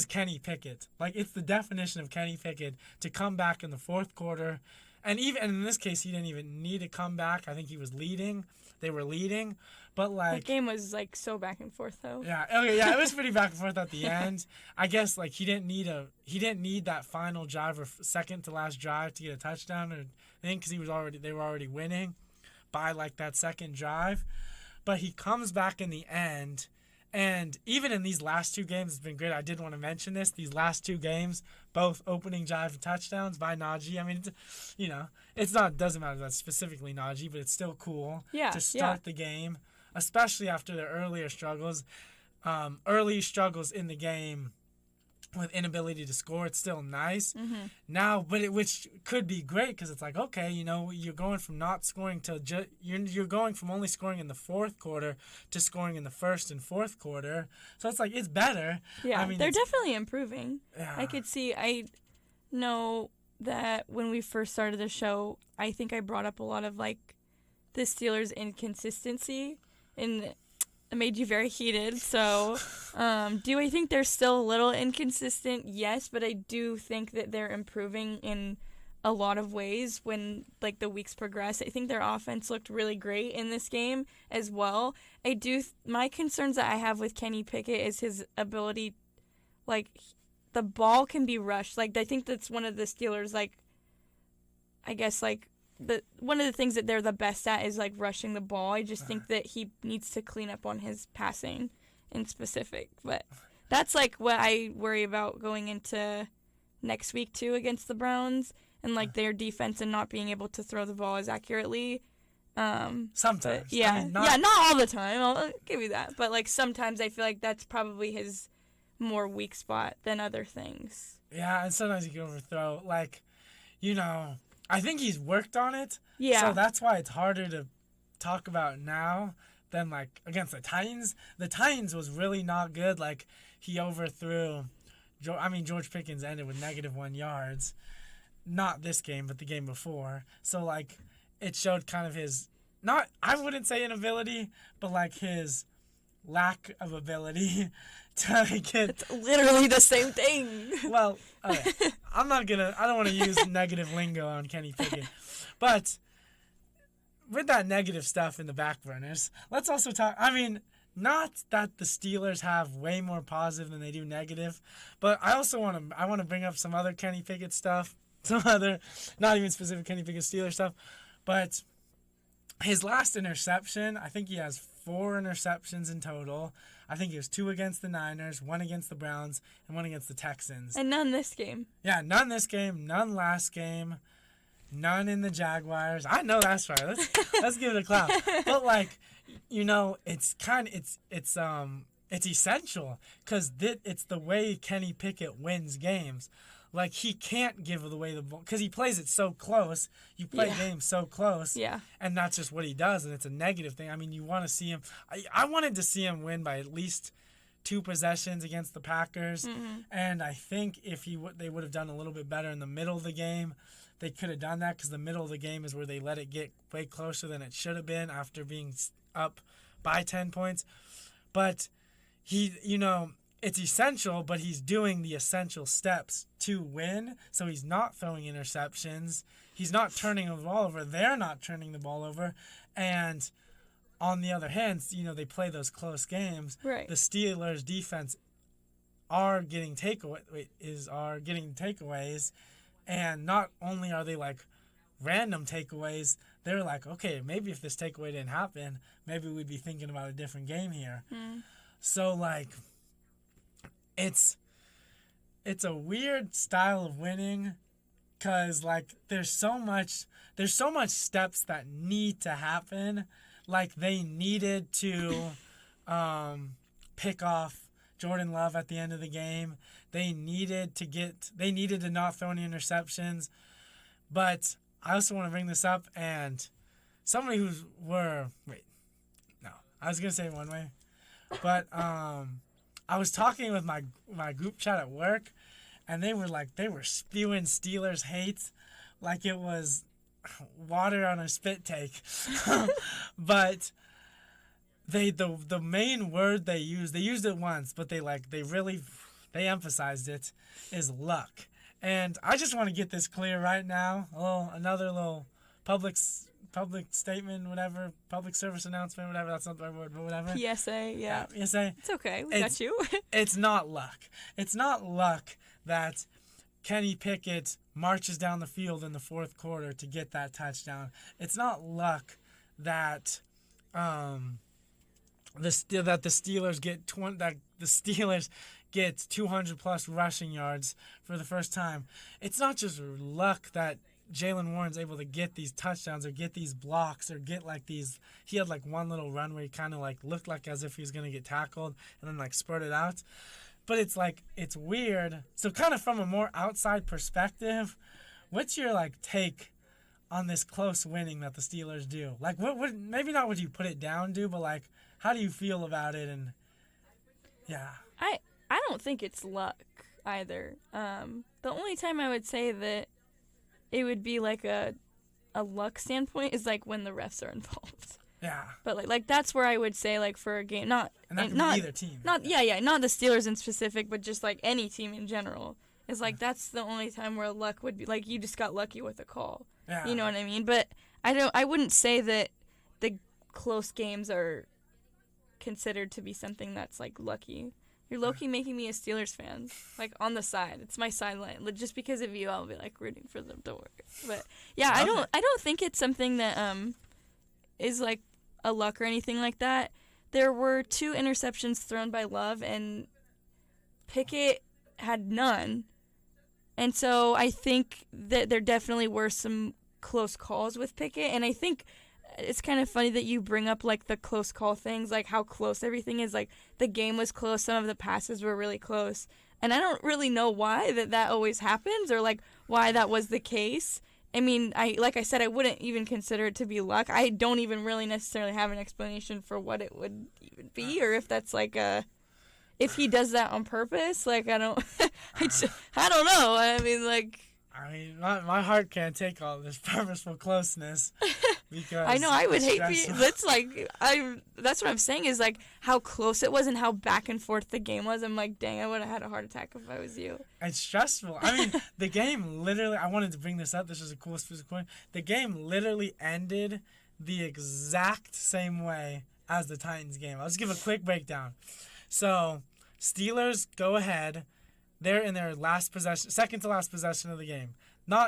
C: Kenny Pickett. It's the definition of Kenny Pickett to come back in the fourth quarter. And in this case, he didn't even need to come back. I think he was leading. They were leading. But
D: that game was so back and forth though.
C: Yeah. Okay. Yeah. It was pretty back and forth at the end. I guess he didn't need that final drive or second to last drive to get a touchdown or anything because they were already winning by that second drive. But he comes back in the end, and even in these last 2 games, it's been great. I did want to mention this. These last 2 games, both opening drive touchdowns by Najee. I mean, doesn't matter if that's specifically Najee, but it's still cool to start the game, especially after their earlier struggles. Early struggles in the game with inability to score. It's still nice now, which could be great because it's okay, you're going from not scoring to you're going from only scoring in the fourth quarter to scoring in the first and fourth quarter. So it's it's better.
D: Yeah,
C: I mean,
D: they're definitely improving.
C: Yeah.
D: I know that when we first started the show, I think I brought up a lot of the Steelers' inconsistency and it made you very heated. So, do I think they're still a little inconsistent? Yes, but I do think that they're improving in a lot of ways when the weeks progress. I think their offense looked really great in this game as well. My concerns that I have with Kenny Pickett is his ability, the ball can be rushed. I think that's one of the Steelers, I guess, one of the things that they're the best at is like rushing the ball. I just think that he needs to clean up on his passing in specific. But that's like what I worry about going into next week too against the Browns and like their defense and not being able to throw the ball as accurately.
C: Sometimes.
D: Yeah.
C: I mean,
D: not all the time. I'll give you that. But like sometimes I feel like that's probably his more weak spot than other things.
C: Yeah, and sometimes he can overthrow. Like, I think he's worked on it.
D: Yeah.
C: So that's why it's harder to talk about now than like against the Titans. The Titans was really not good. Like he overthrew. George Pickens ended with -1 yards. Not this game, but the game before. So like, it showed kind of his I wouldn't say inability, but like his lack of ability to get.
D: It's literally the same thing.
C: Well, okay. I don't want to use negative lingo on Kenny Pickett, but with that negative stuff in the back burners, let's also talk. I mean, not that the Steelers have way more positive than they do negative, but I also want to bring up some other Kenny Pickett stuff, some other, not even specific Kenny Pickett Steelers stuff, but his last interception, I think he has 4 interceptions in total. I think it was 2 against the Niners, 1 against the Browns, and 1 against the Texans.
D: And none this game.
C: Yeah, none this game, none last game, none in the Jaguars. I know that's right. Let's give it a clap. But like, it's essential because it's the way Kenny Pickett wins games. Like, he can't give away the ball because he plays it so close. You play games so close.
D: Yeah.
C: And that's just what he does, and it's a negative thing. I mean, you want to see him. I wanted to see him win by at least 2 possessions against the Packers. Mm-hmm. And I think if they would have done a little bit better in the middle of the game, they could have done that because the middle of the game is where they let it get way closer than it should have been after being up by 10 points. But it's essential, but he's doing the essential steps to win. So he's not throwing interceptions. He's not turning the ball over. They're not turning the ball over. And on the other hand, they play those close games.
D: Right.
C: The Steelers' defense are getting takeaways. And not only are they like random takeaways, they're like, okay, maybe if this takeaway didn't happen, maybe we'd be thinking about a different game here. Mm. So like, it's a weird style of winning because like there's so much steps that need to happen. Like they needed to pick off Jordan Love at the end of the game. They needed to not throw any interceptions. But I also want to bring this up, and somebody I was gonna say it one way, but I was talking with my group chat at work, and they were spewing Steelers hate like it was water on a spit take. But the main word they used it once, but they emphasized it, is luck. And I just want to get this clear right now. Another little public statement, whatever, public service announcement, whatever. That's not the right word, but whatever.
D: PSA, yeah.
C: PSA.
D: It's okay. We got you.
C: It's not luck. It's not luck that Kenny Pickett marches down the field in the fourth quarter to get that touchdown. It's not luck that the Steelers get 200 plus rushing yards for the first time. It's not just luck that Jalen Warren's able to get these touchdowns or get these blocks or get like these. He had like one little run where he kind of like looked like as if he was going to get tackled and then like spurted out. But it's like, it's weird. So kind of from a more outside perspective, what's your like take on this close winning that the Steelers do? Like what maybe not what you put it down to, but like how do you feel about it? And yeah.
D: I don't think it's luck either. The only time I would say that it would be like a luck standpoint is like when the refs are involved.
C: Yeah.
D: But like that's where I would say like for a game, not
C: either team.
D: Not the Steelers in specific, but just like any team in general. Is like that's the only time where luck would be like you just got lucky with a call.
C: Yeah.
D: You know what I mean? But I wouldn't say that the close games are considered to be something that's like lucky. You're low-key making me a Steelers fan, like, on the side. It's my sideline. Just because of you, I'll be, like, rooting for them to work. But, yeah, I don't think it's something that is, like, a luck or anything like that. There were 2 interceptions thrown by Love, and Pickett had none. And so I think that there definitely were some close calls with Pickett, and I think it's kind of funny that you bring up, like, the close call things, like how close everything is. Like, the game was close. Some of the passes were really close. And I don't really know why that always happens or, like, why that was the case. I mean, like I said, I wouldn't even consider it to be luck. I don't even really necessarily have an explanation for what it would even be, or if that's, like, if he does that on purpose. Like, I don't don't know. I mean, like...
C: my heart can't take all this purposeful closeness because
D: I know I would hate
C: stressful.
D: that's like that's what I'm saying is like how close it was and how back and forth the game was. I'm like, dang, I would have had a heart attack if I was you.
C: It's stressful. I mean, the game literally, I wanted to bring this up. This was a cool point. The game literally ended the exact same way as the Titans game. I'll just give a quick breakdown. So, Steelers go ahead. They're in their last possession, second to last possession of the game.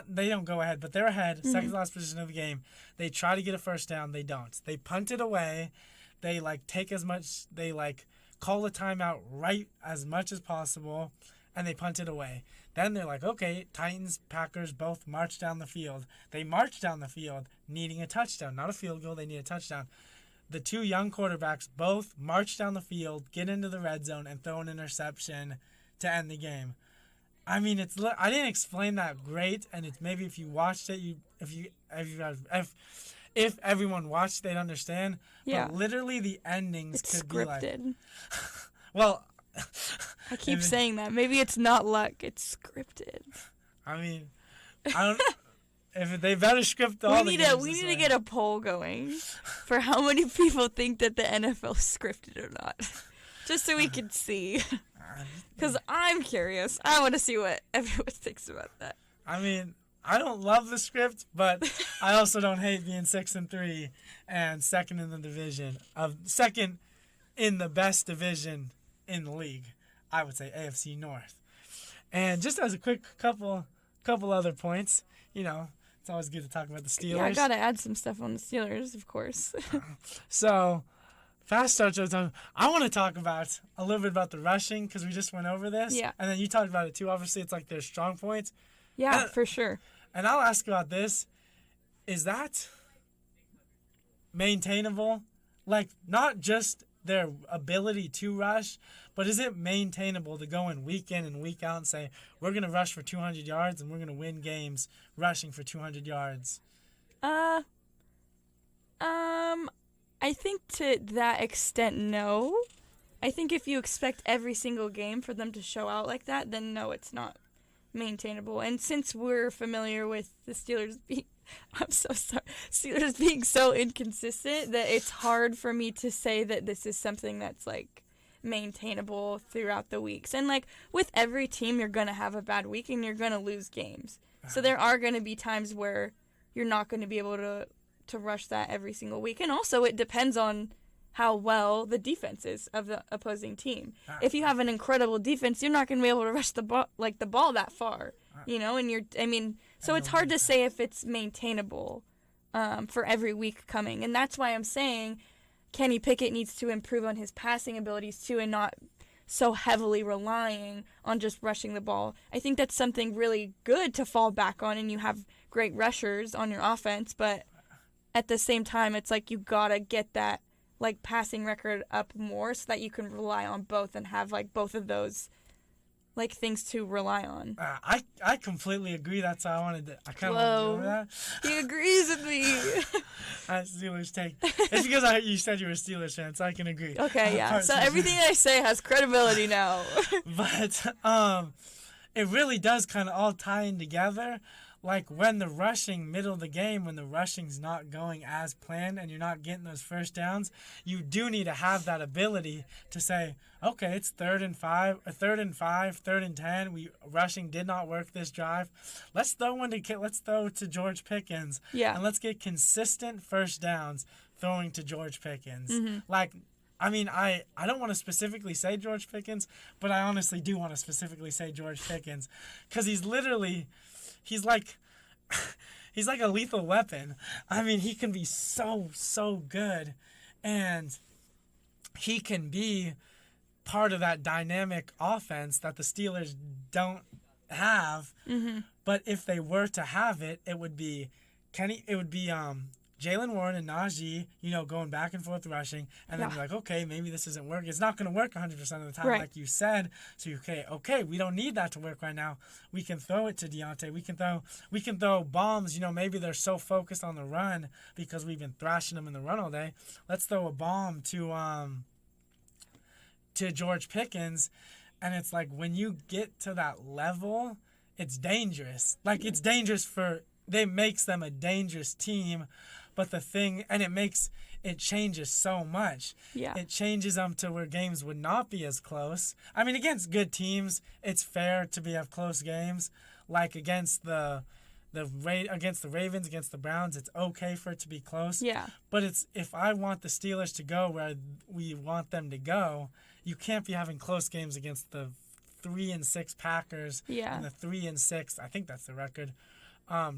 C: They don't go ahead, but they're ahead, second to last possession of the game. They try to get a first down, they don't. They punt it away. They call a timeout right as much as possible, and they punt it away. Then they're like, okay, Titans, Packers both march down the field. They march down the field needing a touchdown, not a field goal, they need a touchdown. The 2 young quarterbacks both march down the field, get into the red zone, and throw an interception to end the game. I mean, I didn't explain that great, and it's maybe if you watched it, if everyone watched, they'd understand.
D: Yeah.
C: But literally, the endings
D: It's
C: could be like,
D: scripted.
C: well,
D: I keep saying that. Maybe it's not luck. It's scripted.
C: I mean, I don't. If they better script all the games.
D: We need to get a poll going for how many people think that the NFL is scripted or not, just so we can see. Because I'm curious. I want to see what everyone thinks about that.
C: I mean, I don't love the script, but I also don't hate being 6-3 and second in the division second in the best division in the league. I would say AFC North. And just as a quick couple other points, it's always good to talk about the Steelers.
D: Yeah, I gotta add some stuff on the Steelers, of course.
C: So, fast start to time. I want to talk about a little bit about the rushing because we just went over this.
D: Yeah.
C: And then you talked about it too. Obviously, it's like their strong points.
D: Yeah, for sure.
C: And I'll ask about this. Is that maintainable? Like, not just their ability to rush, but is it maintainable to go in and week out and say, we're going to rush for 200 yards and we're going to win games rushing for 200 yards?
D: I think to that extent, no. I think if you expect every single game for them to show out like that, then no, it's not maintainable. And since we're familiar with the Steelers being so inconsistent that it's hard for me to say that this is something that's like maintainable throughout the weeks. And like with every team, you're going to have a bad week and you're going to lose games. So there are going to be times where you're not going to be able to rush that every single week. And also it depends on how well the defense is of the opposing team. If you have an incredible defense, you're not going to be able to rush the ball that far, and so it's hard to say if it's maintainable for every week coming. And that's why I'm saying Kenny Pickett needs to improve on his passing abilities too and not so heavily relying on just rushing the ball. I think that's something really good to fall back on, and you have great rushers on your offense, but at the same time, it's like you gotta get that like passing record up more so that you can rely on both and have like both of those like things to rely on.
C: I completely agree. That's how I wanted to. I kind of wanted to do that.
D: He agrees with me.
C: That's Steelers take. It's because you said you were a Steelers fan, so I can agree.
D: Okay, yeah. So everything I say has credibility now.
C: But it really does kind of all tie in together. Like when the rushing middle of the game, when the rushing's not going as planned and you're not getting those first downs, you do need to have that ability to say, okay, it's 3rd and 5, 3rd and 10. Rushing did not work this drive. Let's throw to George Pickens.
D: Yeah.
C: And let's get consistent first downs throwing to George Pickens.
D: Mm-hmm.
C: Like, I mean, I don't want to specifically say George Pickens, but I honestly do want to specifically say George Pickens, because he's like he's like a lethal weapon. I mean, he can be so good, and he can be part of that dynamic offense that the Steelers don't have.
D: Mm-hmm.
C: But if they were to have it, it would be Jalen Warren and Najee, going back and forth rushing, and then you're like, okay, maybe this isn't working. It's not going to work 100% of the time,
D: right,
C: like you said. So okay, we don't need that to work right now. We can throw it to Deontay. We can throw bombs. Maybe they're so focused on the run because we've been thrashing them in the run all day. Let's throw a bomb to George Pickens, and it's like when you get to that level, it's dangerous. Like it's dangerous makes them a dangerous team. But it changes so much.
D: Yeah.
C: It changes them to where games would not be as close. I mean, against good teams, it's fair to have close games. Like against against the Ravens, against the Browns, it's okay for it to be close.
D: Yeah.
C: But if I want the Steelers to go where we want them to go, you can't be having close games against the 3-6 Packers and the 3-6. I think that's the record.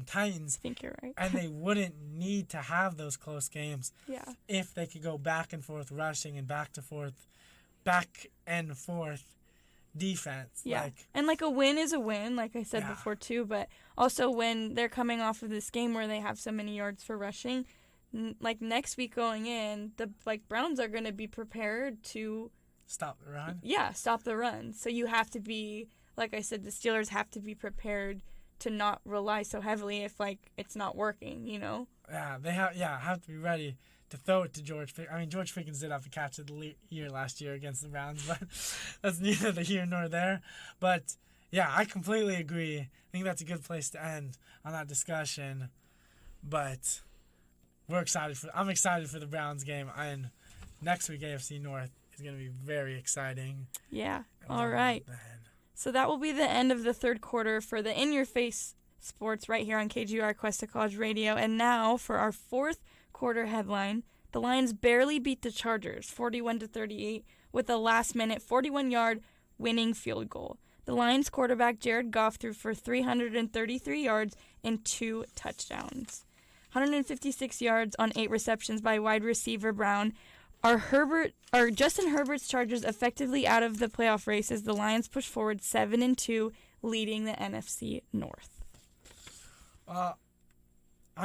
C: Titans.
D: I think you're right.
C: And they wouldn't need to have those close games if they could go back and forth rushing and back and forth defense.
D: Yeah. And a win is a win, like I said before too, but also when they're coming off of this game where they have so many yards for rushing, next week going in, the Browns are going to be prepared to
C: stop the run.
D: Yeah, stop the run. So you have to be, like I said, the Steelers have to be prepared to not rely so heavily if it's not working,
C: Yeah, they have to be ready to throw it to George Pickens. I mean, George Pickens did have the catch of the year last year against the Browns, but that's neither the here nor there. But yeah, I completely agree. I think that's a good place to end on that discussion. But I'm excited for the Browns game, and next week AFC North is going to be very exciting.
D: Yeah. All right. So that will be the end of the third quarter for the In Your Face Sports right here on KGR Cuesta College Radio. And now for our fourth quarter headline, the Lions barely beat the Chargers 41-38 with a last-minute 41-yard winning field goal. The Lions quarterback Jared Goff threw for 333 yards and 2 touchdowns. 156 yards on 8 receptions by wide receiver Brown. Are Justin Herbert's Chargers effectively out of the playoff race as the Lions push forward 7-2, leading the NFC North?
C: I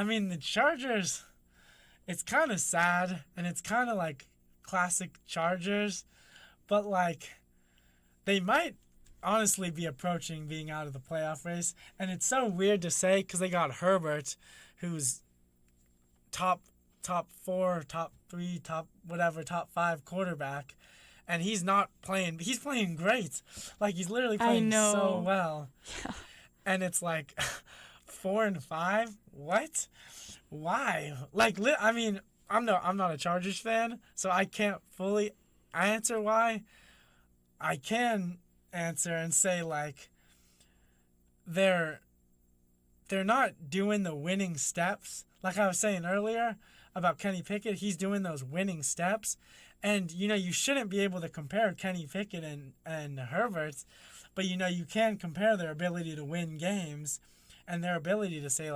C: mean, the Chargers, it's kind of sad, and it's kind of like classic Chargers, but they might honestly be approaching being out of the playoff race, and it's so weird to say because they got Herbert, who's top 4, top 3, top 5 quarterback, and he's not playing. He's playing great. He's literally playing so well.
D: Yeah.
C: And it's 4-5. What? Why? I mean, I'm not a Chargers fan, so I can't fully answer why. I can answer and say they're not doing the winning steps. Like I was saying earlier about Kenny Pickett, he's doing those winning steps. And, you shouldn't be able to compare Kenny Pickett and Herbert, but, you can compare their ability to win games and their ability to say,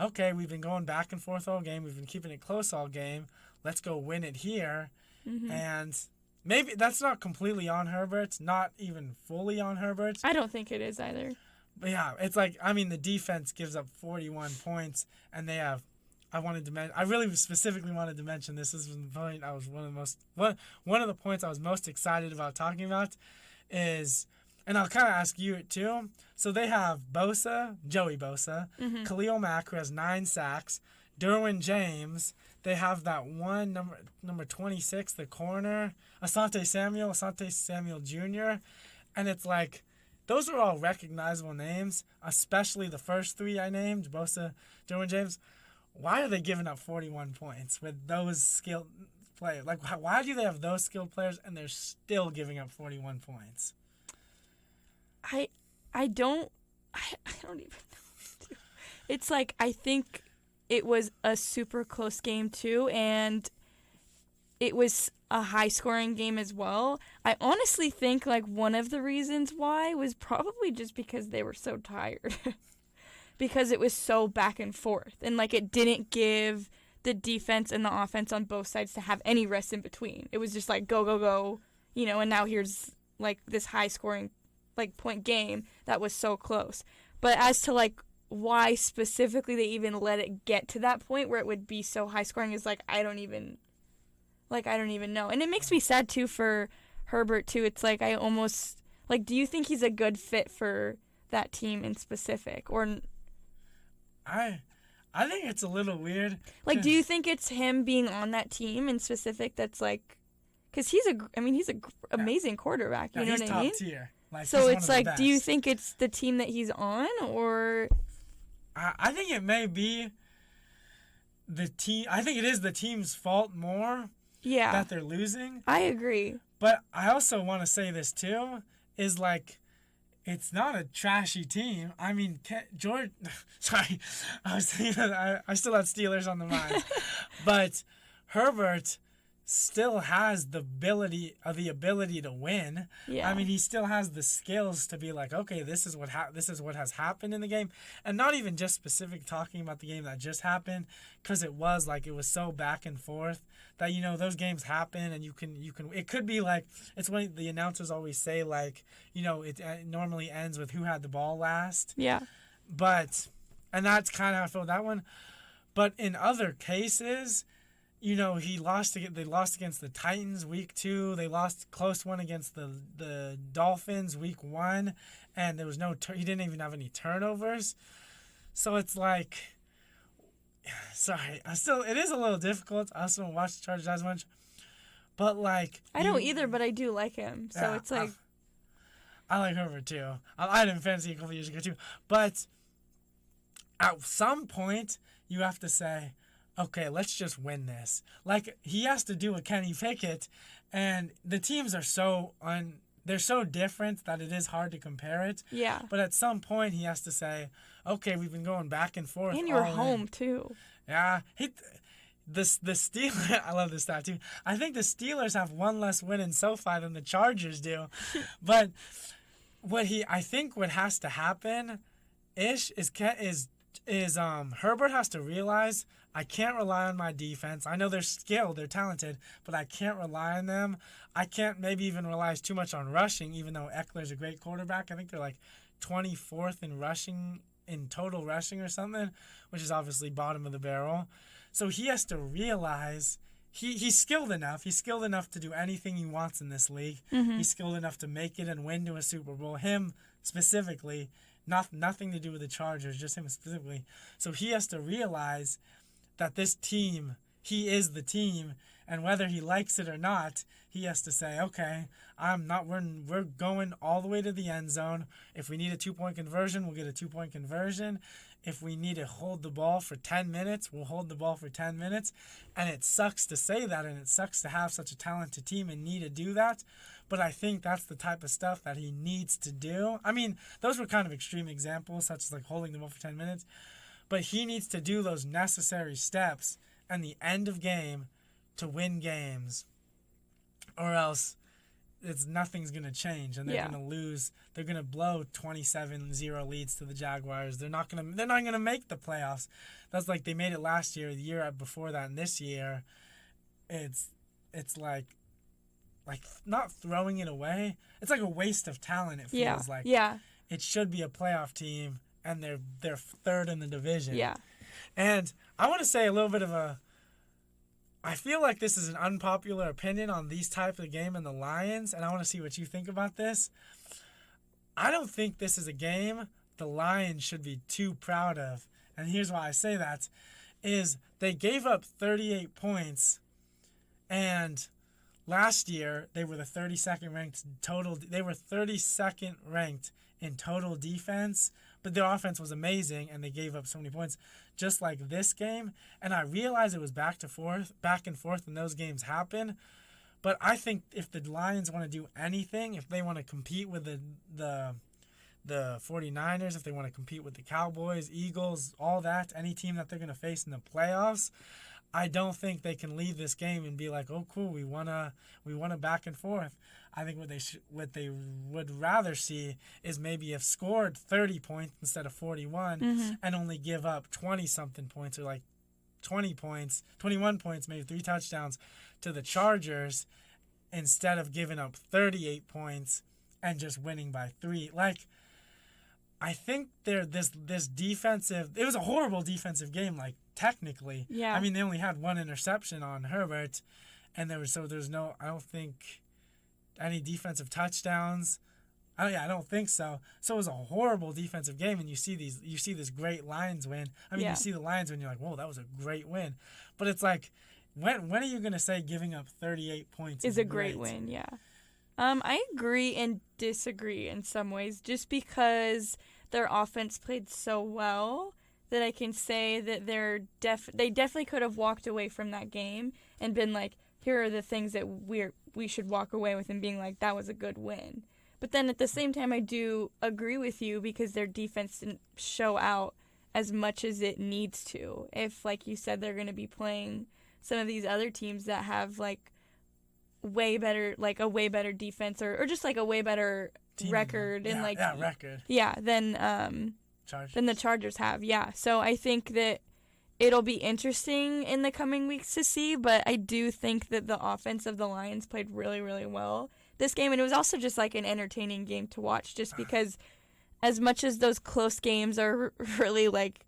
C: okay, we've been going back and forth all game. We've been keeping it close all game. Let's go win it here.
D: Mm-hmm.
C: And maybe that's not completely on Herbert, not even fully on Herbert.
D: I don't think it is either.
C: But yeah, it's the defense gives up 41 points, and they have. I really specifically wanted to mention this. This was the point I was one of the points I was most excited about talking about is, and I'll kind of ask you it too. So they have Joey Bosa, Khalil Mack, who has 9 sacks, Derwin James. They have that one number 26, the corner, Asante Samuel Jr., and it's those are all recognizable names, especially the first 3 I named, Bosa, Derwin James. Why are they giving up 41 points with those skilled players? Why do they have those skilled players and they're still giving up 41 points?
D: I don't even know. It's I think it was a super close game too, and it was a high-scoring game as well. I honestly think, like, one of the reasons why was probably just because they were so tired. Because it was so back and forth. And, like, it didn't give the defense and the offense on both sides to have any rest in between. It was just, like, go, go, go, and now here's, like, this high-scoring, like, point game that was so close. But as to, like, why specifically they even let it get to that point where it would be so high-scoring is, like, I don't even know. And it makes me sad, too, for Herbert, too. It's like I almost, like, do you think he's a good fit for that team in specific? Or
C: I think it's a little weird.
D: Like, do you think it's him being on that team in specific that's, like, because he's amazing quarterback, you know what I mean?
C: He's top tier. Like,
D: so
C: he's
D: it's
C: one of the
D: like, do you
C: best.
D: think it's the team that he's on, or?
C: I think it may be the team. I think it is the team's fault more
D: Yeah,
C: that they're losing.
D: I agree.
C: But I also want to say this too, is like, it's not a trashy team. I mean, George. Sorry, I was thinking that I still had Steelers on the mind, but Herbert still has the ability to win.
D: Yeah.
C: I mean, he still has the skills to be like, okay, this is what has happened in the game, and not even just specific talking about the game that just happened, because it was so back and forth that those games happen, and you can it could be like, it's when the announcers always say, like, it normally ends with who had the ball last.
D: Yeah.
C: And that's kind of how I feel that one. But in other cases, they lost against the Titans week 2. They lost close one against the Dolphins week 1, and there was he didn't even have any turnovers. So it's like, sorry, it is a little difficult. I also don't watch the Chargers as much, but like,
D: I don't either, but I do like him. So
C: yeah,
D: it's like,
C: I like Herbert too. I had him in fantasy a couple years ago too. But at some point, you have to say, okay, let's just win this. Like, he has to do a Kenny Pickett, and the teams are they're so different that it is hard to compare it.
D: yeah.
C: But at some point, he has to say, okay, we've been going back and forth.
D: And you're
C: all
D: home
C: in.
D: too.
C: Yeah. The Steelers, I love this stat too. I think the Steelers have one less win in SoFi than the Chargers do. But what has to happen is Herbert has to realize, I can't rely on my defense. I know they're skilled, they're talented, but I can't rely on them. I can't maybe even rely too much on rushing, even though Eckler's a great quarterback. I think they're like 24th in rushing, in total rushing or something, which is obviously bottom of the barrel. So he has to realize he's skilled enough. He's skilled enough to do anything he wants in this league.
D: Mm-hmm.
C: He's skilled enough to make it and win to a Super Bowl. Him specifically, nothing to do with the Chargers, just him specifically. So he has to realize that this team, he is the team, and whether he likes it or not, he has to say, okay, we're going all the way to the end zone. If we need a 2-point conversion, we'll get a 2-point conversion. If we need to hold the ball for 10 minutes, we'll hold the ball for 10 minutes. And it sucks to say that, and it sucks to have such a talented team and need to do that. But I think that's the type of stuff that he needs to do. I mean, those were kind of extreme examples, such as like holding the ball for 10 minutes. But he needs to do those necessary steps and the end of game to win games, or else nothing's going to change, and they're going to lose. They're going to blow 27-0 leads to the Jaguars. They're not going to make the playoffs. That's like they made it last year, the year before that, and this year it's like not throwing it away. It's like a waste of talent, it feels like.
D: Yeah.
C: It should be a playoff team, and they're third in the division.
D: Yeah.
C: And I want to say a little bit of I feel like this is an unpopular opinion on these type of game and the Lions, and I want to see what you think about this. I don't think this is a game the Lions should be too proud of. And here's why I say that, is they gave up 38 points, and last year they were the 32nd ranked total. They were 32nd ranked in total defense, but their offense was amazing, and they gave up so many points, just like this game. And I realize it was back and forth, and those games happen. But I think if the Lions want to do anything, if they want to compete with the 49ers, if they want to compete with the Cowboys, Eagles, all that, any team that they're going to face in the playoffs, I don't think they can leave this game and be like, oh, cool, we won a back and forth. I think what they would rather see is maybe have scored 30 points instead of 41 and only give up 20-something points, or like 20 points, 21 points, maybe 3 touchdowns to the Chargers instead of giving up 38 points and just winning by 3. Like, I think this defensive, it was a horrible defensive game, like, technically.
D: Yeah.
C: I mean, they only had 1 interception on Herbert, and there's no, I don't think, any defensive touchdowns. I don't think so. So it was a horrible defensive game, and you see this great Lions win. I mean, you see the Lions win, you're like, whoa, that was a great win. But it's like, when are you gonna say giving up 38 points
D: is a great win? Yeah. I agree and disagree in some ways, just because their offense played so well that I can say that they definitely could have walked away from that game and been like, here are the things that we should walk away with, and being like, that was a good win. But then at the same time, I do agree with you, because their defense didn't show out as much as it needs to. If, like you said, they're going to be playing some of these other teams that have like a way better defense, or just like a way better record than the Chargers have. Yeah. So I think that it'll be interesting in the coming weeks to see, but I do think that the offense of the Lions played really, really well this game, and it was also just like an entertaining game to watch, just because as much as those close games are really like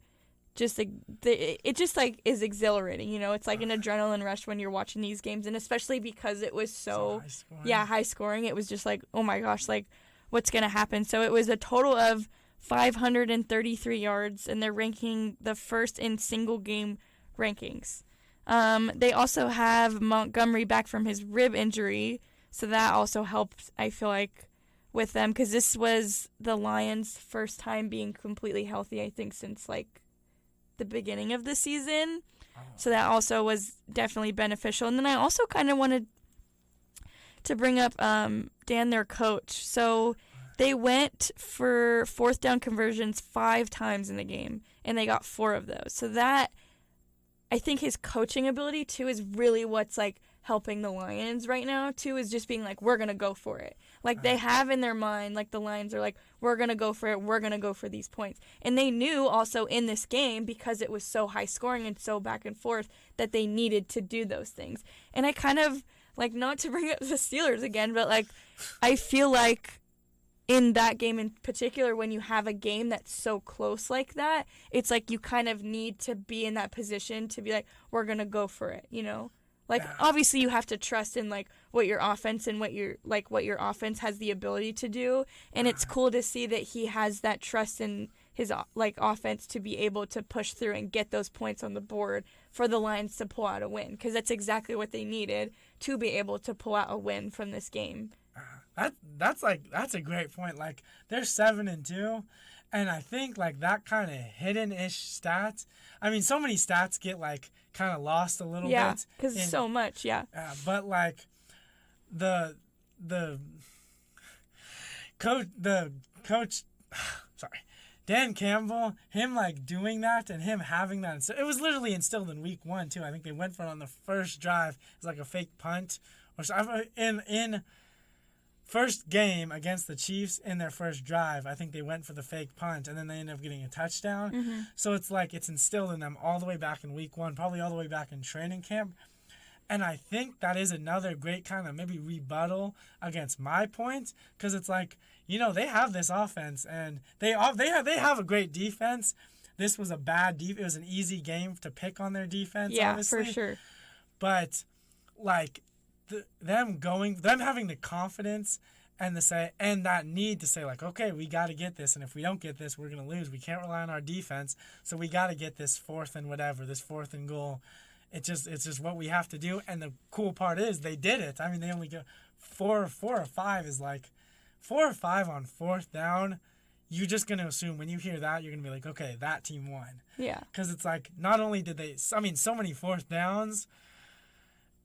D: just like it just like is exhilarating, you know. It's like an adrenaline rush when you're watching these games, and especially because it was so high scoring. It was just like, oh my gosh, like what's gonna happen? So it was a total of 533 yards, and they're ranking the first in single game rankings. They also have Montgomery back from his rib injury, so that also helped, I feel like, with them, because this was the Lions' first time being completely healthy, I think, since like the beginning of the season. So that also was definitely beneficial. And then I also kind of wanted to bring up Dan, their coach. So they went for 4th down conversions 5 times in the game, and they got 4 of those. So that, I think his coaching ability, too, is really what's, like, helping the Lions right now, too, is just being like, we're going to go for it. Like, they have in their mind, like, the Lions are like, we're going to go for it, we're going to go for these points. And they knew also in this game, because it was so high scoring and so back and forth, that they needed to do those things. And I kind of, like, not to bring up the Steelers again, but, like, I feel like in that game in particular, when you have a game that's so close like that, it's like you kind of need to be in that position to be like, we're going to go for it, you know? Like, obviously you have to trust in, like, what your offense and what your offense has the ability to do. And it's cool to see that he has that trust in his, like, offense to be able to push through and get those points on the board for the Lions to pull out a win. Because that's exactly what they needed to be able to pull out a win from this game.
C: That's a great point. Like, they're 7-2, and I think like that kind of hidden-ish stats. I mean, so many stats get like kind of lost a little bit.
D: Yeah, because so much. Yeah.
C: But like the coach, sorry, Dan Campbell, him like doing that and him having that. So it was literally instilled in week 1 too. I think they went for it on the first drive. It was like a fake punt or something in first game against the Chiefs in their first drive. I think they went for the fake punt, and then they ended up getting a touchdown. Mm-hmm. So it's like it's instilled in them all the way back in week 1, probably all the way back in training camp. And I think that is another great kind of maybe rebuttal against my point, because it's like, you know, they have this offense, and they have a great defense. This was a bad it was an easy game to pick on their defense, obviously.
D: For sure.
C: But like them having the confidence and that need to say like, okay, we got to get this, and if we don't get this, we're gonna lose. We can't rely on our defense, so we got to get this 4th and goal. It's just what we have to do. And the cool part is they did it. I mean, they only go 4 or 5 is like 4 or 5 on 4th down. You're just gonna assume when you hear that, you're gonna be like, okay, that team won. Yeah. Because it's like not only did they, I mean, so many 4th downs.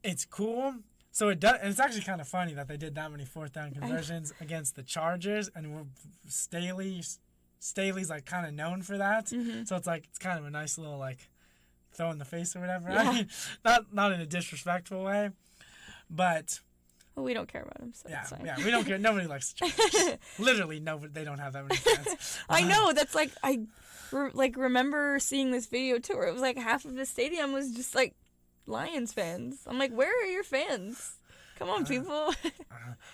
C: It's cool. So it does, and it's actually kind of funny that they did that many 4th down conversions against the Chargers, and Staley's like kind of known for that. Mm-hmm. So it's like it's kind of a nice little like throw in the face or whatever.
D: Yeah.
C: I mean, not in a disrespectful way, but
D: Well, we don't care about him, so
C: yeah,
D: it's fine.
C: yeah, we don't care. Nobody likes the Chargers. Literally, nobody. They don't have that many fans.
D: I know. That's like remember seeing this video too, where it was like half of the stadium was just like Lions fans. I'm like, where are your fans? Come on, people.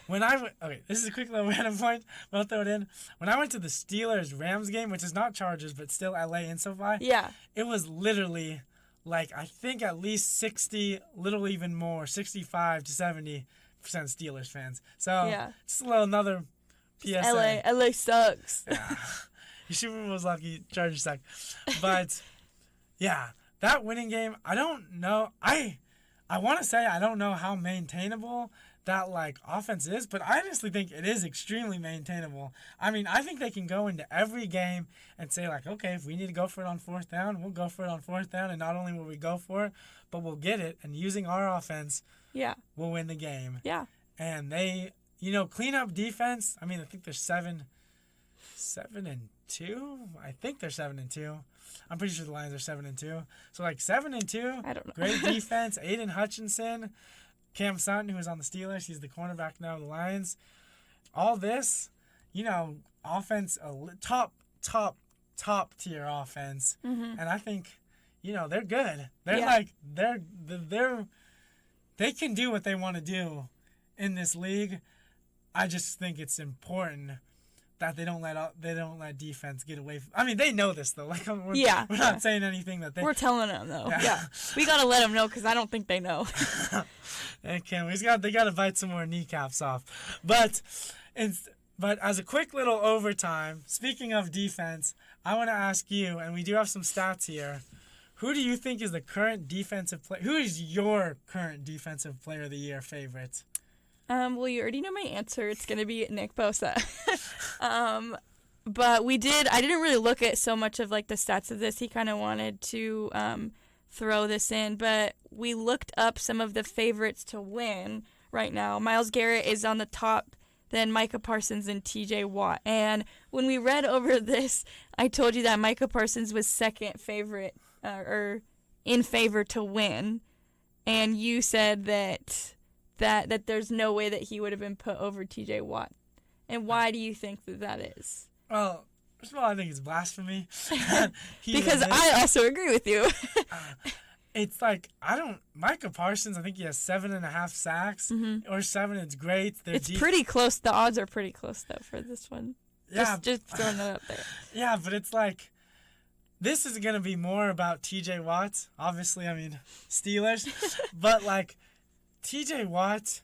C: When I went, okay, this is a quick little random point, but I'll throw it in. When I went to the Steelers-Rams game, which is not Chargers, but still LA and SoFi,
D: Yeah.
C: it was literally like, I think at least 60, little even more, 65 to 70% Steelers fans. So,
D: Yeah.
C: just a little another PSA.
D: LA sucks.
C: Yeah. Your Super Bowl's lucky, Chargers suck. But, yeah, that winning game, I don't know. I want to say I don't know how maintainable that like offense is, but I honestly think it is extremely maintainable. I mean, I think they can go into every game and say like, okay, if we need to go for it on fourth down, we'll go for it on fourth down, and not only will we go for it, but we'll get it, and using our offense,
D: Yeah.
C: we'll win the game.
D: Yeah.
C: And they, clean up defense. I mean, I think they're 7-2. I think they're 7-2. I'm pretty sure the Lions are 7-2. So like 7-2.
D: I don't know.
C: Great defense. Aiden Hutchinson, Cam Sutton, who is on the Steelers. He's the cornerback now of the Lions. All this, offense, top tier offense.
D: Mm-hmm.
C: And I think, they're good. They're
D: Yeah.
C: like they can do what they want to do in this league. I just think it's important that they don't let defense get away from. I mean, they know this though. Like, we're not saying anything that they.
D: We're telling them though.
C: Yeah.
D: Yeah. We gotta let them know because I don't think they know.
C: They got to bite some more kneecaps off. But as a quick little overtime, speaking of defense, I want to ask you, and we do have some stats here. Who do you think is the current defensive player? Who is your current defensive player of the year favorite?
D: Well, you already know my answer. It's gonna be Nick Bosa. But I didn't really look at so much of like the stats of this. He kind of wanted to throw this in, but we looked up some of the favorites to win right now. Myles Garrett is on the top, then Micah Parsons and TJ Watt. And when we read over this, I told you that Micah Parsons was second favorite or in favor to win, and you said that there's no way that he would have been put over TJ Watt. And why do you think that is?
C: Well, first of all, I think it's blasphemy.
D: Because I also agree with you.
C: It's like, Micah Parsons, I think he has 7.5 sacks, or 7. It's great.
D: It's pretty close. The odds are pretty close, though, for this one.
C: Yeah.
D: Just throwing it up there.
C: Yeah, but it's like, this is going to be more about TJ Watt. Obviously, I mean, Steelers. But, like, TJ Watt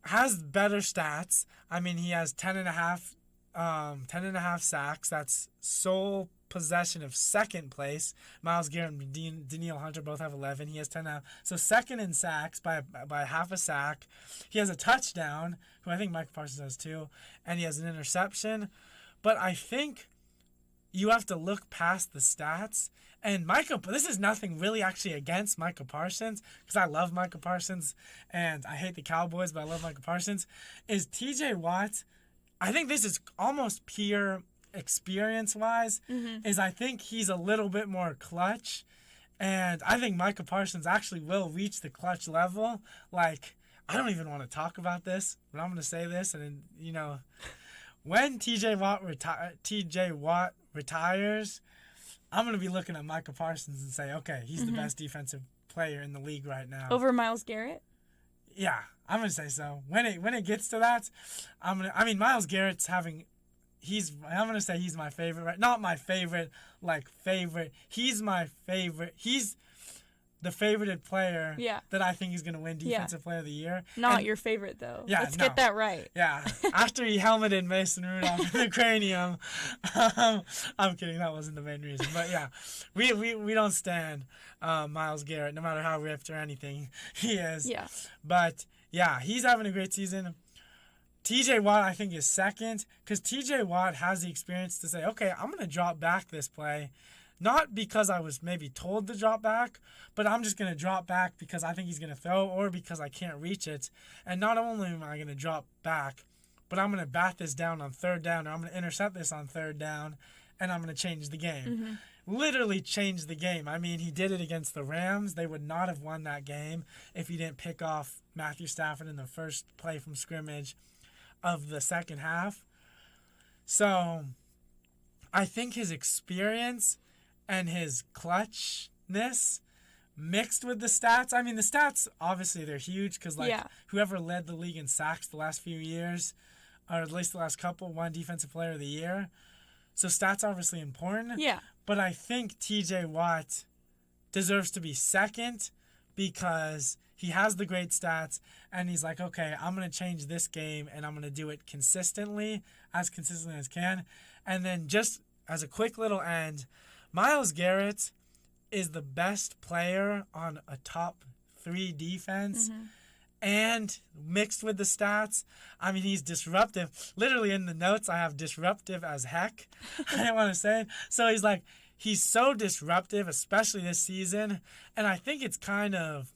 C: has better stats. I mean, he has 10.5 sacks. That's sole possession of second place. Myles Garrett and Danielle Hunter both have 11. He has 10.5. So second in sacks by half a sack. He has a touchdown, who I think Micah Parsons has too, and he has an interception. But I think you have to look past the stats. And this is nothing really actually against Micah Parsons, because I love Micah Parsons, and I hate the Cowboys, but I love Micah Parsons, is TJ Watt. I think this is almost pure experience-wise, is I think he's a little bit more clutch, and I think Micah Parsons actually will reach the clutch level. Like, I don't even want to talk about this, but I'm going to say this, and when TJ Watt retires, I'm going to be looking at Micah Parsons and say, okay, he's the best defensive player in the league right now.
D: Over Myles Garrett?
C: Yeah, I'm going to say so. When it gets to that, Myles Garrett's I'm going to say he's my favorite, right? Not my favorite, favorite. He's my favorite. He's the favorited player that I think is going to win Defensive Player of the Year.
D: Not your favorite, though.
C: Yeah,
D: Let's get that right.
C: Yeah. After he helmeted Mason Rudolph in the cranium. I'm kidding. That wasn't the main reason. But, yeah, we don't stand Myles Garrett, no matter how ripped or anything he is.
D: Yeah.
C: But, yeah, he's having a great season. TJ Watt, I think, is second, because TJ Watt has the experience to say, okay, I'm going to drop back this play. Not because I was maybe told to drop back, but I'm just going to drop back because I think he's going to throw, or because I can't reach it. And not only am I going to drop back, but I'm going to bat this down on third down, or I'm going to intercept this on third down, and I'm going to change the game. literally changed the game. I mean, he did it against the Rams. They would not have won that game if he didn't pick off Matthew Stafford in the first play from scrimmage of the second half. So I think his experience and his clutchness mixed with the stats. I mean, the stats, obviously, they're huge because, whoever led the league in sacks the last few years, or at least the last couple, won Defensive Player of the Year. So stats are obviously important.
D: Yeah.
C: But I think TJ Watt deserves to be second because he has the great stats and he's like, okay, I'm going to change this game and I'm going to do it consistently as can. And then just as a quick little end, Myles Garrett is the best player on a top 3 defense.
D: Mm-hmm.
C: And mixed with the stats, I mean, he's disruptive. Literally in the notes, I have disruptive as heck. I didn't want to say it. So he's so disruptive, especially this season. And I think it's kind of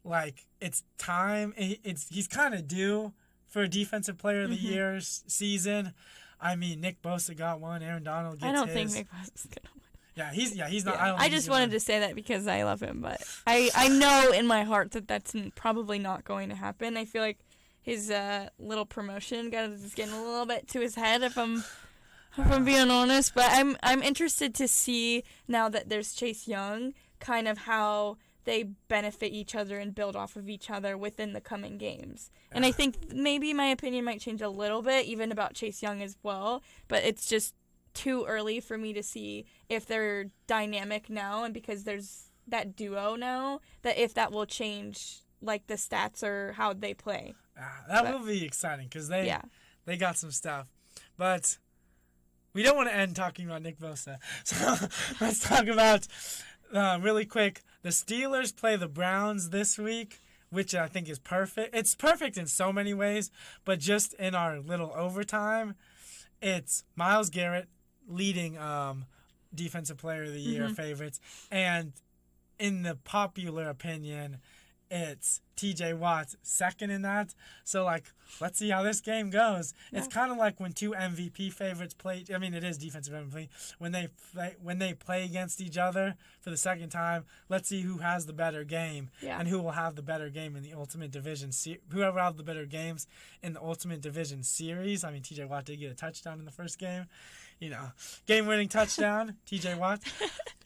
C: like it's time. He's kind of due for a Defensive Player of the Year season. I mean, Nick Bosa got one. Aaron Donald gets his.
D: I don't think Nick Bosa's going to win.
C: Yeah, he's not.
D: Yeah. I just wanted to say that because I love him, but I know in my heart that that's probably not going to happen. I feel like his little promotion is getting a little bit to his head, if I'm being honest. But I'm interested to see now that there's Chase Young, kind of how they benefit each other and build off of each other within the coming games. And I think maybe my opinion might change a little bit, even about Chase Young as well. But it's just too early for me to see if they're dynamic now, and because there's that duo now, that if that will change like the stats or how they play.
C: That will be exciting because they got some stuff. But we don't want to end talking about Nick Bosa. So let's talk about, really quick, the Steelers play the Browns this week, which I think is perfect. It's perfect in so many ways, but just in our little overtime, it's Myles Garrett leading Defensive Player of the Year favorites, and in the popular opinion, it's TJ Watt second in that. So let's see how this game goes. Yeah. It's kind of like when two MVP favorites play. I mean, it is defensive MVP when they play against each other for the second time. Let's see who has the better game and who will have the better game in the Ultimate Division. Whoever have the better games in the Ultimate Division series. I mean, TJ Watt did get a touchdown in the first game. Game-winning touchdown, TJ Watt.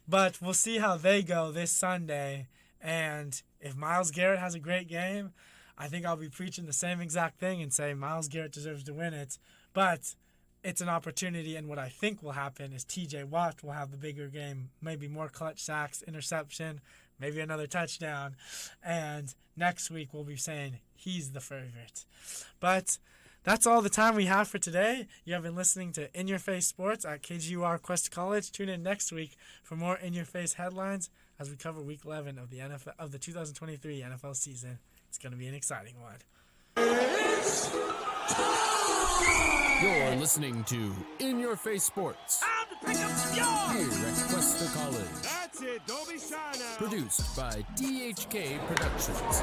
C: But we'll see how they go this Sunday. And if Myles Garrett has a great game, I think I'll be preaching the same exact thing and say Myles Garrett deserves to win it. But it's an opportunity, and what I think will happen is TJ Watt will have the bigger game, maybe more clutch sacks, interception, maybe another touchdown. And next week we'll be saying he's the favorite. But that's all the time we have for today. You have been listening to In Your Face Sports at KGUR Quest College. Tune in next week for more In Your Face headlines as we cover Week 11 of the NFL of the 2023 NFL season. It's going to be an exciting one.
A: You're listening to In Your Face Sports.
B: Time to pick up some yards.
A: Here at Cuesta College.
B: That's it. Don't be shy now.
A: Produced by DHK Productions.
B: It's